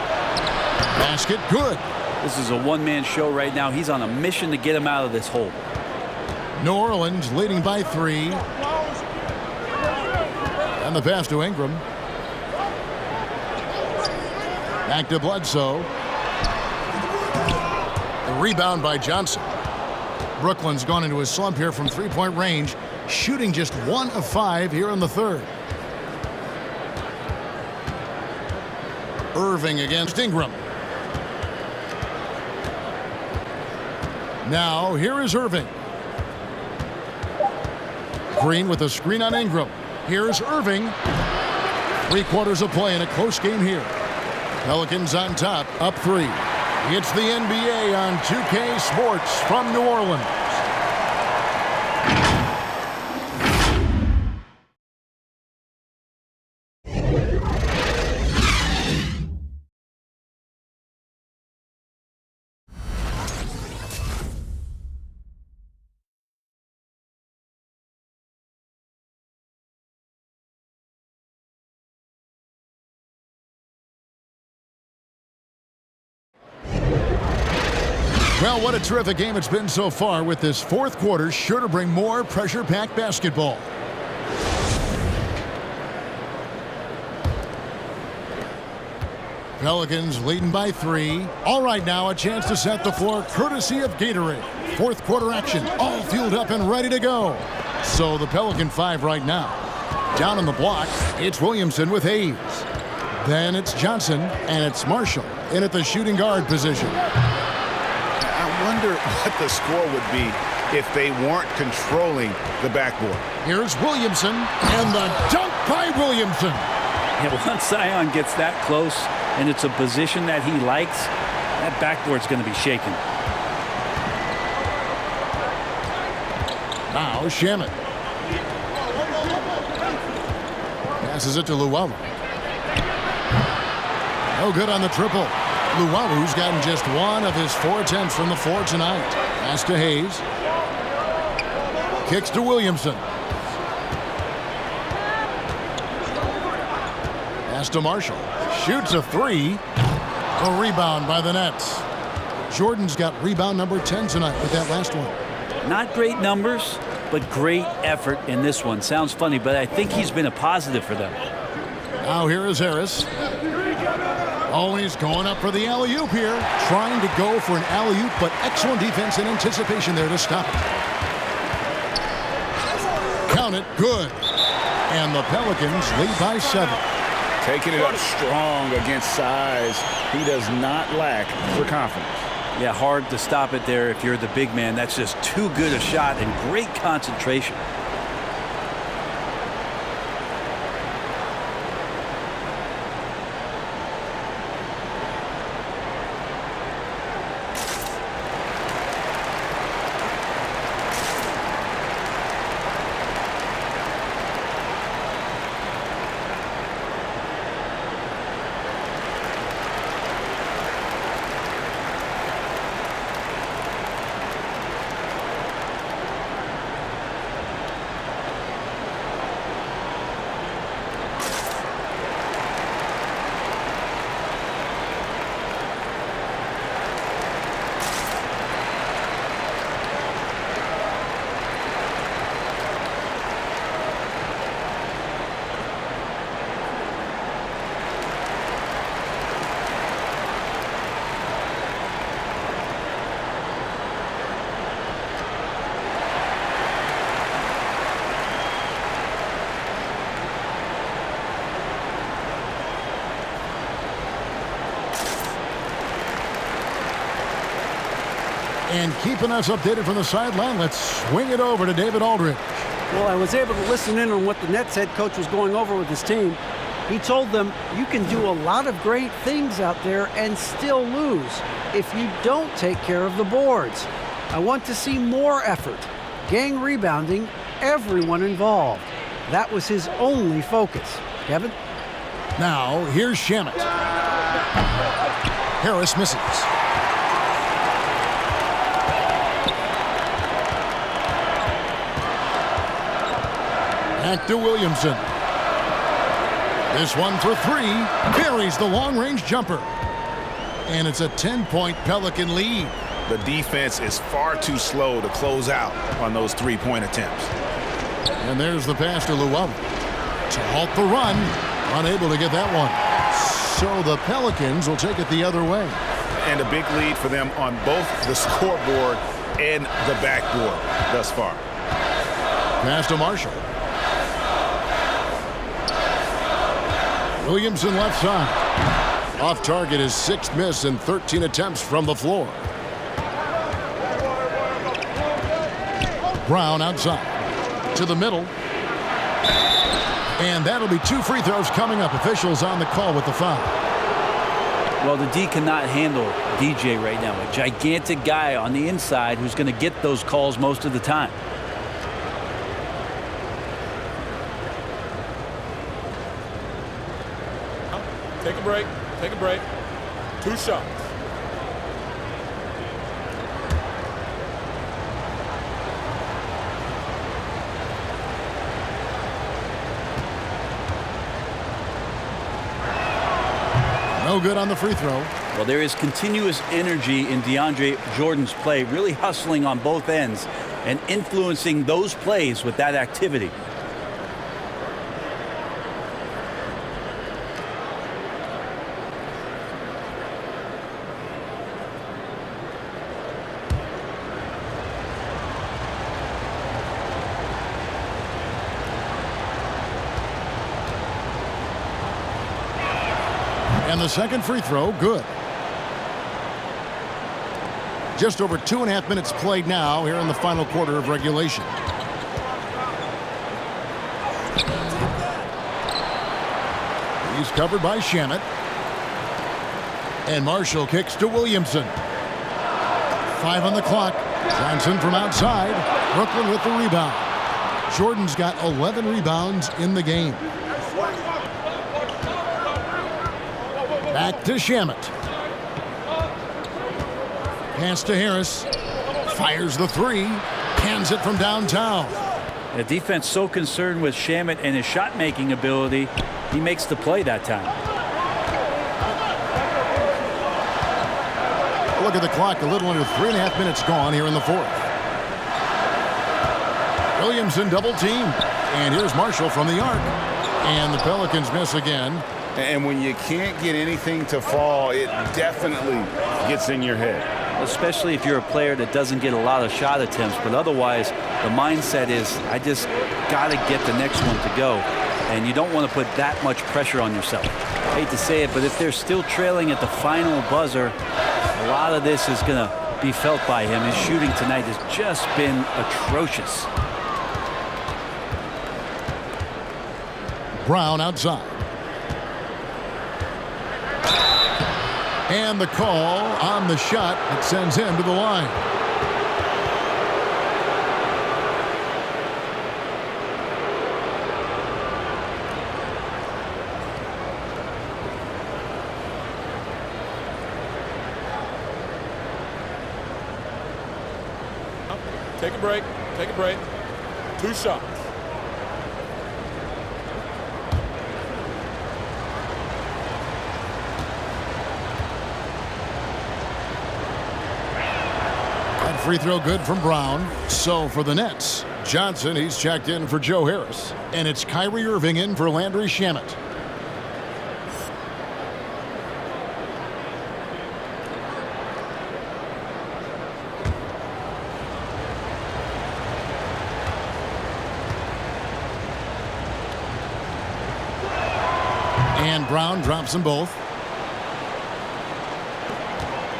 Basket good. This is a one-man show right now. He's on a mission to get him out of this hole. New Orleans leading by 3. And the pass to Ingram. Back to Bledsoe. The rebound by Johnson. Brooklyn's gone into a slump here from three-point range, shooting just 1 of 5 here in the third. Irving against Ingram. Now, here is Irving. Green with a screen on Ingram. Here's Irving. 3 quarters of play in a close game here. Pelicans on top, up 3. It's the NBA on 2K Sports from New Orleans. Well, what a terrific game it's been so far, with this fourth quarter sure to bring more pressure-packed basketball. Pelicans leading by 3. All right, now a chance to set the floor courtesy of Gatorade. Fourth quarter action, all fueled up and ready to go. So the Pelican 5 right now. Down on the block, it's Williamson with Hayes. Then it's Johnson, and it's Marshall in at the shooting guard position. I wonder what the score would be if they weren't controlling the backboard. Here's Williamson, and the dunk by Williamson. Yeah, once Zion gets that close, and it's a position that he likes, that backboard's going to be shaking. Now Shamet. Passes it to Luwawu. No good on the triple. Luwalu's gotten just 1 of his 4 attempts from the floor tonight. Pass to Hayes. Kicks to Williamson. Pass to Marshall. Shoots a 3. A rebound by the Nets. Jordan's got rebound number 10 tonight with that last one. Not great numbers, but great effort in this one. Sounds funny, but I think he's been a positive for them. Now here is Harris. Oh, and he's going up for the alley-oop here. Trying to go for an alley-oop, but excellent defense and anticipation there to stop it. Count it. Good. And the Pelicans lead by 7. Taking it up strong against size. He does not lack for confidence. Yeah, hard to stop it there if you're the big man. That's just too good a shot and great concentration. And keeping us updated from the sideline, let's swing it over to David Aldridge. Well, I was able to listen in on what the Nets head coach was going over with his team. He told them, you can do a lot of great things out there and still lose if you don't take care of the boards. I want to see more effort, gang rebounding, everyone involved. That was his only focus. Kevin? Now, here's Shamet. Harris misses. Back to Williamson. This one for 3. Buries the long-range jumper. And it's a 10-point Pelican lead. The defense is far too slow to close out on those three-point attempts. And there's the pass to Llewellyn. To halt the run. Unable to get that one. So the Pelicans will take it the other way. And a big lead for them on both the scoreboard and the backboard thus far. Pass to Marshall. Williamson left side. Off target, his 6th miss and 13 attempts from the floor. Brown outside. To the middle. And that'll be 2 free throws coming up. Officials on the call with the foul. Well, the D cannot handle DJ right now. A gigantic guy on the inside who's going to get those calls most of the time. Take a break. Take a break. 2 shots. No good on the free throw. Well, there is continuous energy in DeAndre Jordan's play, really hustling on both ends and influencing those plays with that activity. And the second free throw, good. Just over 2.5 minutes played now here in the final quarter of regulation. He's covered by Shamet. And Marshall kicks to Williamson. 5 on the clock. Johnson from outside. Brooklyn with the rebound. Jordan's got 11 rebounds in the game. Back to Shamet. Pass to Harris. Fires the 3. Hands it from downtown. The defense so concerned with Shamet and his shot-making ability, he makes the play that time. Look at the clock. A little under 3.5 minutes gone here in the 4th. Williamson double team. And here's Marshall from the arc. And the Pelicans miss again. And when you can't get anything to fall, it definitely gets in your head. Especially if you're a player that doesn't get a lot of shot attempts, but otherwise the mindset is, I just got to get the next one to go. And you don't want to put that much pressure on yourself. I hate to say it, but if they're still trailing at the final buzzer, a lot of this is going to be felt by him. His shooting tonight has just been atrocious. Brown outside. And the call on the shot that sends him to the line. Take a break. Take a break. 2 shots. That free throw good from Brown. So for the Nets, Johnson, he's checked in for Joe Harris. And it's Kyrie Irving in for Landry Shamet. And Brown drops them both.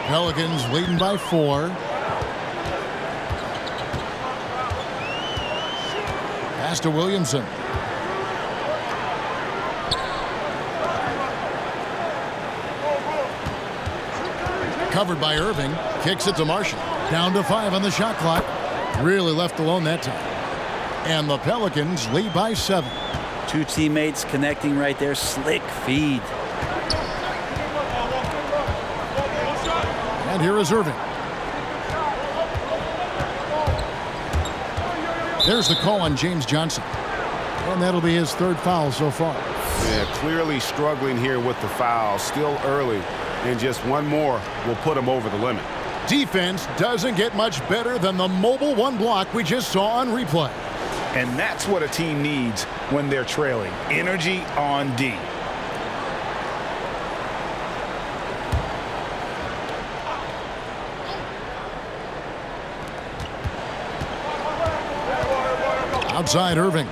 Pelicans leading by 4. Pass to Williamson. Covered by Irving. Kicks it to Marshall. Down to 5 on the shot clock. Really left alone that time. And the Pelicans lead by 7. 2 teammates connecting right there. Slick feed. And here is Irving. There's the call on James Johnson. And that'll be his 3rd foul so far. Yeah, clearly struggling here with the foul. Still early. And just one more will put him over the limit. Defense doesn't get much better than the mobile 1 block we just saw on replay. And that's what a team needs when they're trailing. Energy on D. Outside Irving.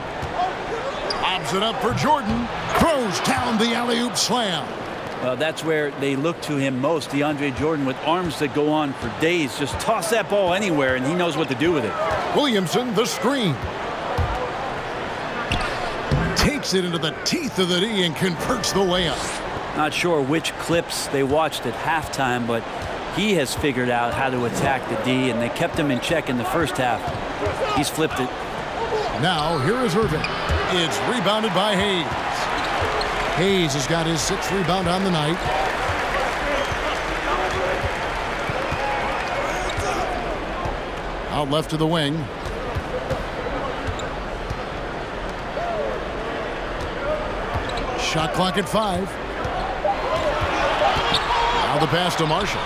Lobs it up for Jordan. Throws down the alley-oop slam. Well, that's where they look to him most. DeAndre Jordan with arms that go on for days. Just toss that ball anywhere, and he knows what to do with it. Williamson, the screen. Takes it into the teeth of the D and converts the layup. Not sure which clips they watched at halftime, but he has figured out how to attack the D, and they kept him in check in the first half. He's flipped it. Now, here is Irving. It's rebounded by Hayes. Hayes has got his 6th rebound on the night. Out left to the wing. Shot clock at 5. Now the pass to Marshall.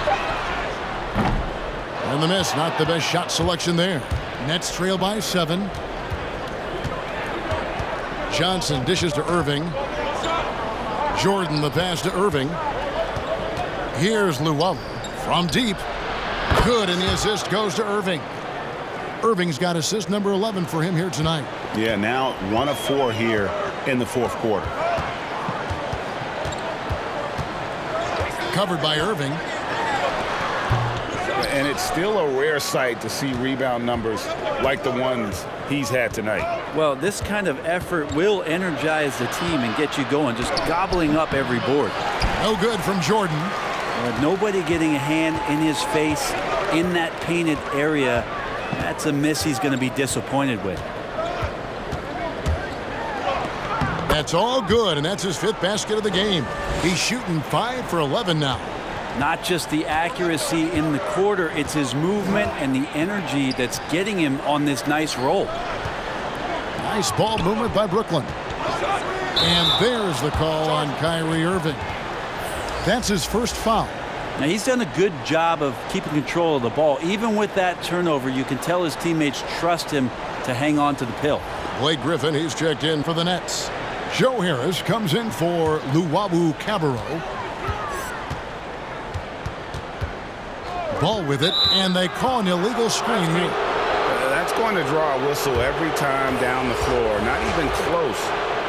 And the miss, not the best shot selection there. Nets trail by 7. Johnson dishes to Irving. Jordan the pass to Irving. Here's Luwawu from deep. Good, and the assist goes to Irving. Irving's got assist number 11 for him here tonight. Yeah, now 1 of 4 here in the 4th quarter. Covered by Irving. And it's still a rare sight to see rebound numbers like the ones he's had tonight. Well, this kind of effort will energize the team and get you going, just gobbling up every board. No good from Jordan. Nobody getting a hand in his face in that painted area. That's a miss he's going to be disappointed with. That's all good, and that's his 5th basket of the game. He's shooting 5 for 11 now. Not just the accuracy in the quarter, it's his movement and the energy that's getting him on this nice roll. Nice ball movement by Brooklyn. And there's the call on Kyrie Irving. That's his 1st foul. Now, he's done a good job of keeping control of the ball. Even with that turnover, you can tell his teammates trust him to hang on to the pill. Blake Griffin, he's checked in for the Nets. Joe Harris comes in for Luwawu Cabarro. Ball with it, and they call an illegal screen here. That's That's going to draw a whistle every time down the floor. Not even close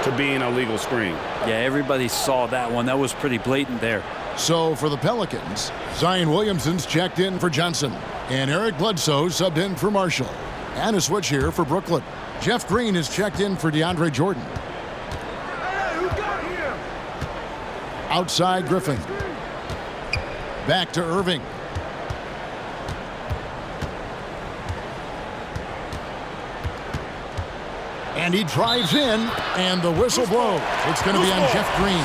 to being a legal screen. Yeah, everybody saw that one. That was pretty blatant there. So for the Pelicans, Zion Williamson's checked in for Johnson. And Eric Bledsoe subbed in for Marshall. And a switch here for Brooklyn. Jeff Green is checked in for DeAndre Jordan. Outside Griffin. Back to Irving. And he drives in, and the whistle blows. It's going to be on Jeff Green.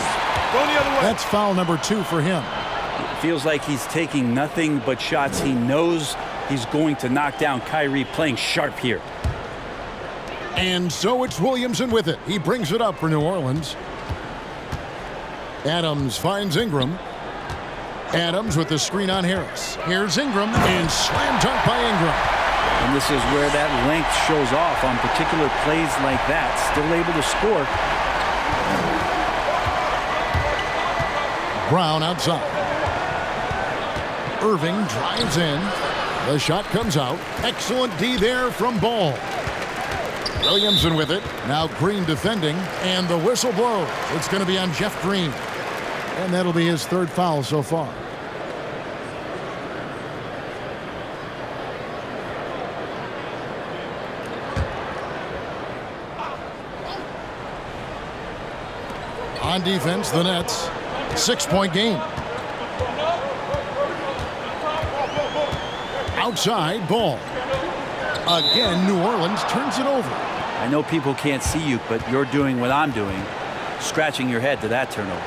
That's foul number 2 for him. It feels like he's taking nothing but shots. He knows he's going to knock down Kyrie, playing sharp here. And so it's Williamson with it. He brings it up for New Orleans. Adams finds Ingram. Adams with the screen on Harris. Here's Ingram, and slam dunk by Ingram. And this is where that length shows off on particular plays like that. Still able to score. Brown outside. Irving drives in. The shot comes out. Excellent D there from Ball. Williamson with it. Now Green defending, and the whistle blows. It's going to be on Jeff Green. And that'll be his 3rd foul so far. On defense, the Nets. 6-point game. Outside, Ball. Again, New Orleans turns it over. I know people can't see you, but you're doing what I'm doing. Scratching your head to that turnover.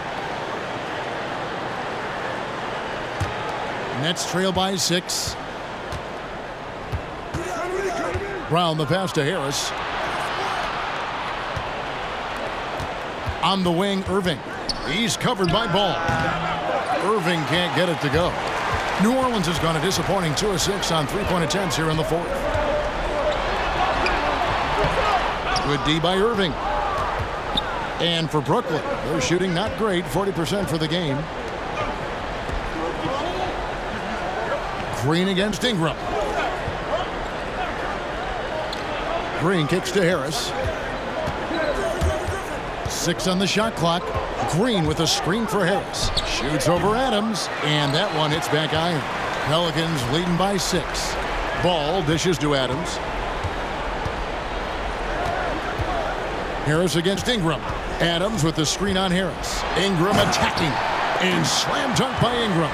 Nets trail by 6. Brown the pass to Harris. On the wing, Irving. He's covered by Ball. Irving can't get it to go. New Orleans has gone a disappointing 2 of 6 on 3-point attempts here in the 4th. Good D by Irving. And for Brooklyn, they're shooting not great, 40% for the game. Green against Ingram. Green kicks to Harris. 6 on the shot clock. Green with a screen for Harris. Shoots over Adams, and that one hits back iron. Pelicans leading by 6. Ball dishes to Adams. Harris against Ingram. Adams with the screen on Harris. Ingram attacking, and slam dunk by Ingram.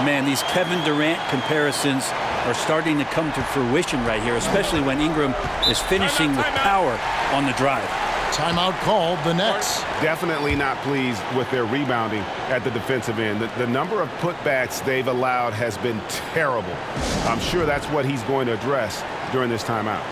Man, these Kevin Durant comparisons are starting to come to fruition right here, especially when Ingram is finishing with power on the drive. Timeout called, the Nets. Definitely not pleased with their rebounding at the defensive end. The number of putbacks they've allowed has been terrible. I'm sure that's what he's going to address during this timeout.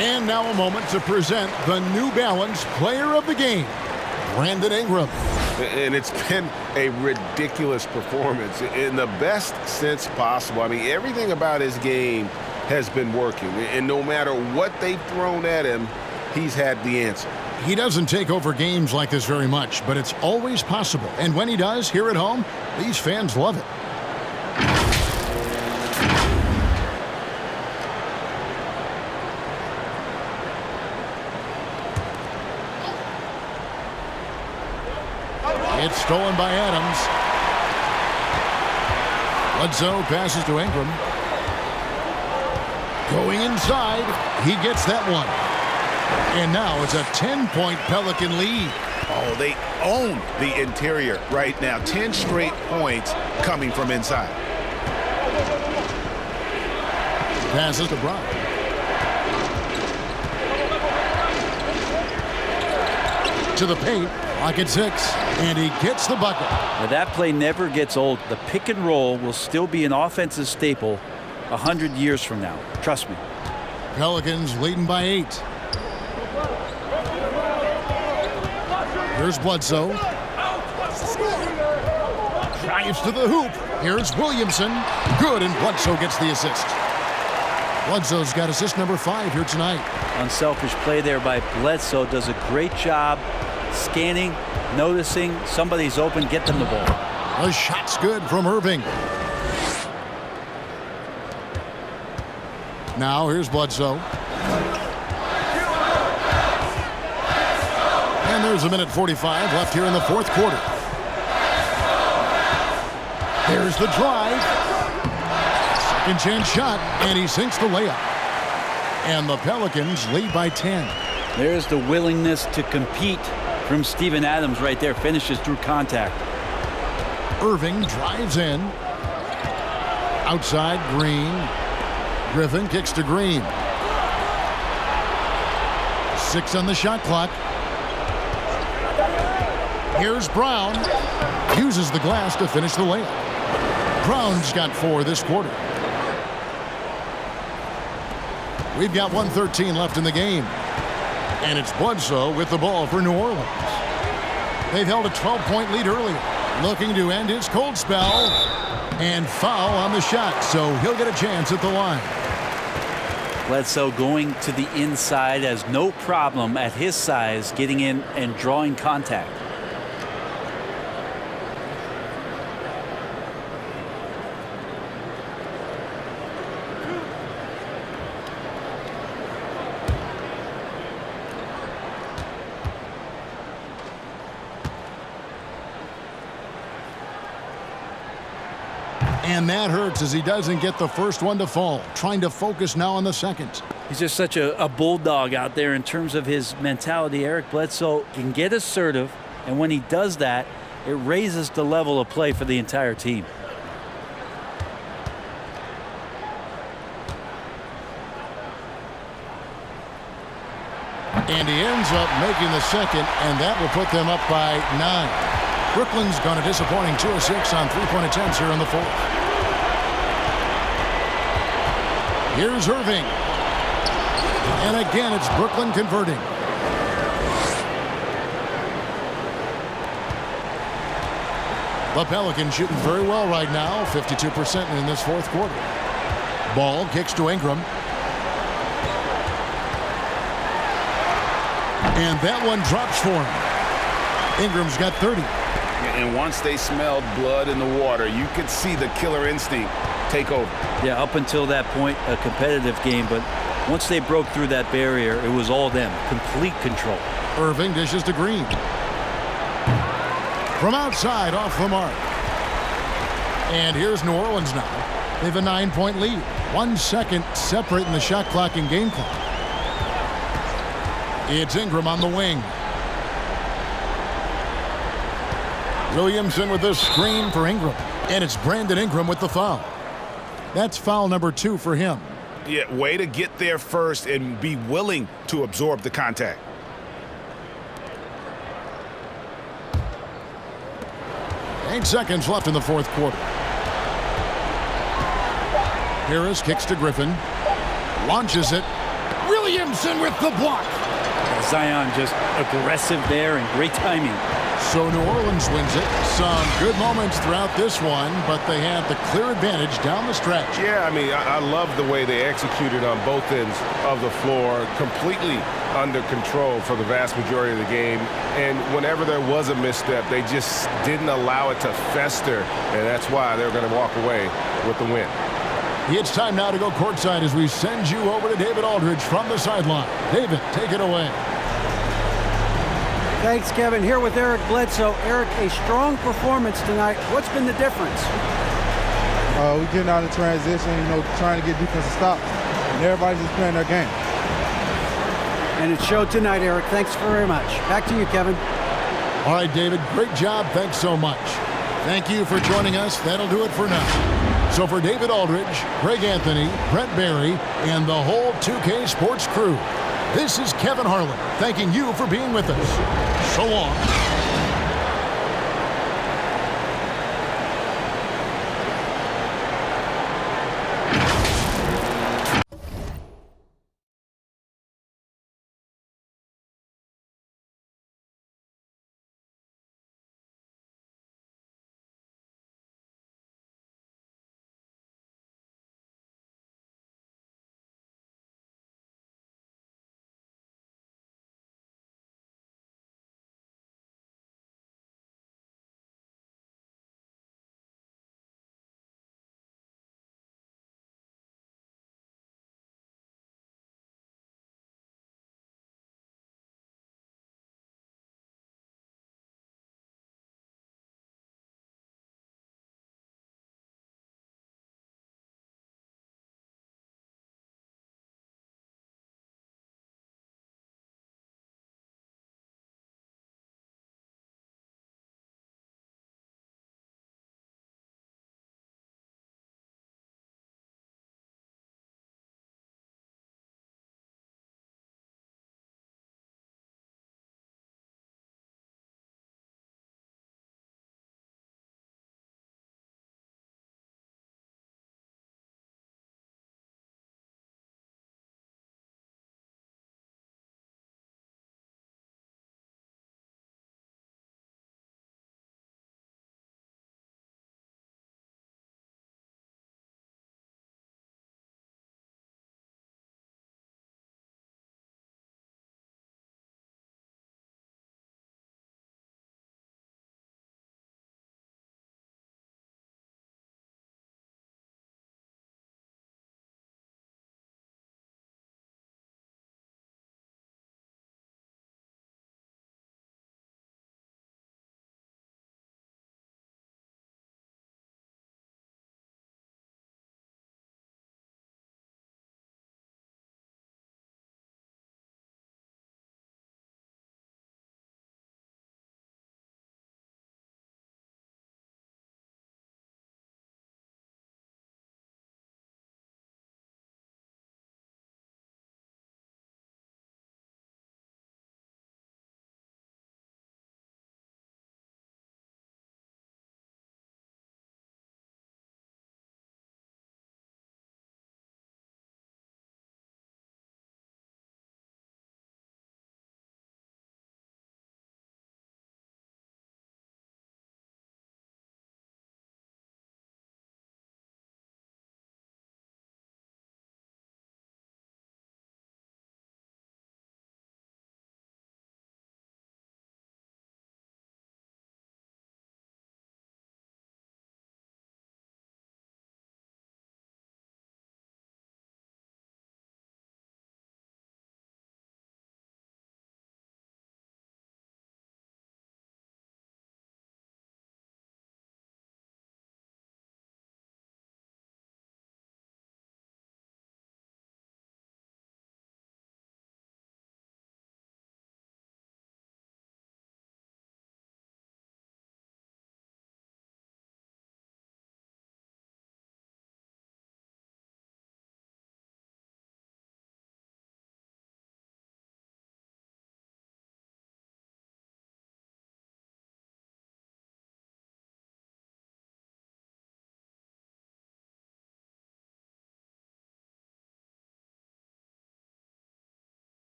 And now a moment to present the New Balance Player of the Game, Brandon Ingram. And it's been a ridiculous performance in the best sense possible. I mean, everything about his game has been working. And no matter what they've thrown at him, he's had the answer. He doesn't take over games like this very much, but it's always possible. And when he does, here at home, these fans love it. It's stolen by Adams. Bledsoe passes to Ingram. Going inside. He gets that one. And now it's a 10-point Pelican lead. Oh, they own the interior right now. 10 straight points coming from inside. Passes to Brown. To the paint. Lock at 6. And he gets the bucket. Now that play never gets old. The pick and roll will still be an offensive staple 100 years from now. Trust me. Pelicans leading by 8. Here's Bledsoe. Drives to the hoop. Here's Williamson. Good, and Bledsoe gets the assist. Bledsoe's got assist number 5 here tonight. Unselfish play there by Bledsoe. Does a great job scanning, noticing somebody's open, get them the ball. The shot's good from Irving. Now here's Bledsoe. And there's a minute 45 left here in the fourth quarter. There's the drive. Second chance shot, and he sinks the layup. And the Pelicans lead by 10. There's the willingness to compete from Steven Adams right there. Finishes through contact. Irving drives in. Outside, Green. Griffin kicks to Green. 6 on the shot clock. Here's Brown. Uses the glass to finish the layup. Brown's got 4 this quarter. We've got 1:13 left in the game. And it's Bledsoe with the ball for New Orleans. They've held a 12-point lead earlier. Looking to end his cold spell. And foul on the shot, so he'll get a chance at the line. Bledsoe going to the inside has no problem at his size getting in and drawing contact. And that hurts as he doesn't get the first one to fall. Trying to focus now on the second. He's just such a bulldog out there in terms of his mentality. Eric Bledsoe can get assertive, and when he does that, it raises the level of play for the entire team. And he ends up making the second, and that will put them up by 9. Brooklyn's gone a disappointing 2 of 6 on three-point attempts here in the fourth. Here's Irving. And again, it's Brooklyn converting. The Pelicans shooting very well right now, 52% in this fourth quarter. Ball kicks to Ingram. And that one drops for him. Ingram's got 30. And once they smelled blood in the water, you could see the killer instinct take over. Yeah, up until that point, a competitive game, but once they broke through that barrier, it was all them. Complete control. Irving dishes to Green. From outside, off the mark. And here's New Orleans now. They have a 9-point lead. 1 second separating the shot clock and game clock. It's Ingram on the wing. Williamson with the screen for Ingram. And it's Brandon Ingram with the foul. That's foul number 2 for him. Yeah, way to get there first and be willing to absorb the contact. Eight seconds left in the fourth quarter. Harris kicks to Griffin. Launches it. Williamson with the block. Zion just aggressive there and great timing. So New Orleans wins it. Some good moments throughout this one, but they had the clear advantage down the stretch. Yeah, I mean, I love the way they executed on both ends of the floor, completely under control for the vast majority of the game. And whenever there was a misstep, they just didn't allow it to fester, and that's why they're going to walk away with the win. It's time now to go courtside as we send you over to David Aldridge from the sideline. David, take it away. Thanks, Kevin. Here with Eric Bledsoe. Eric, a strong performance tonight. What's been the difference? We're getting out of transition, trying to get defensive stops. And everybody's just playing their game. And it showed tonight, Eric. Thanks very much. Back to you, Kevin. All right, David, great job. Thanks so much. Thank you for joining us. That'll do it for now. So for David Aldridge, Greg Anthony, Brett Barry, and the whole 2K Sports crew, this is Kevin Harlan thanking you for being with us. So long.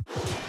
game.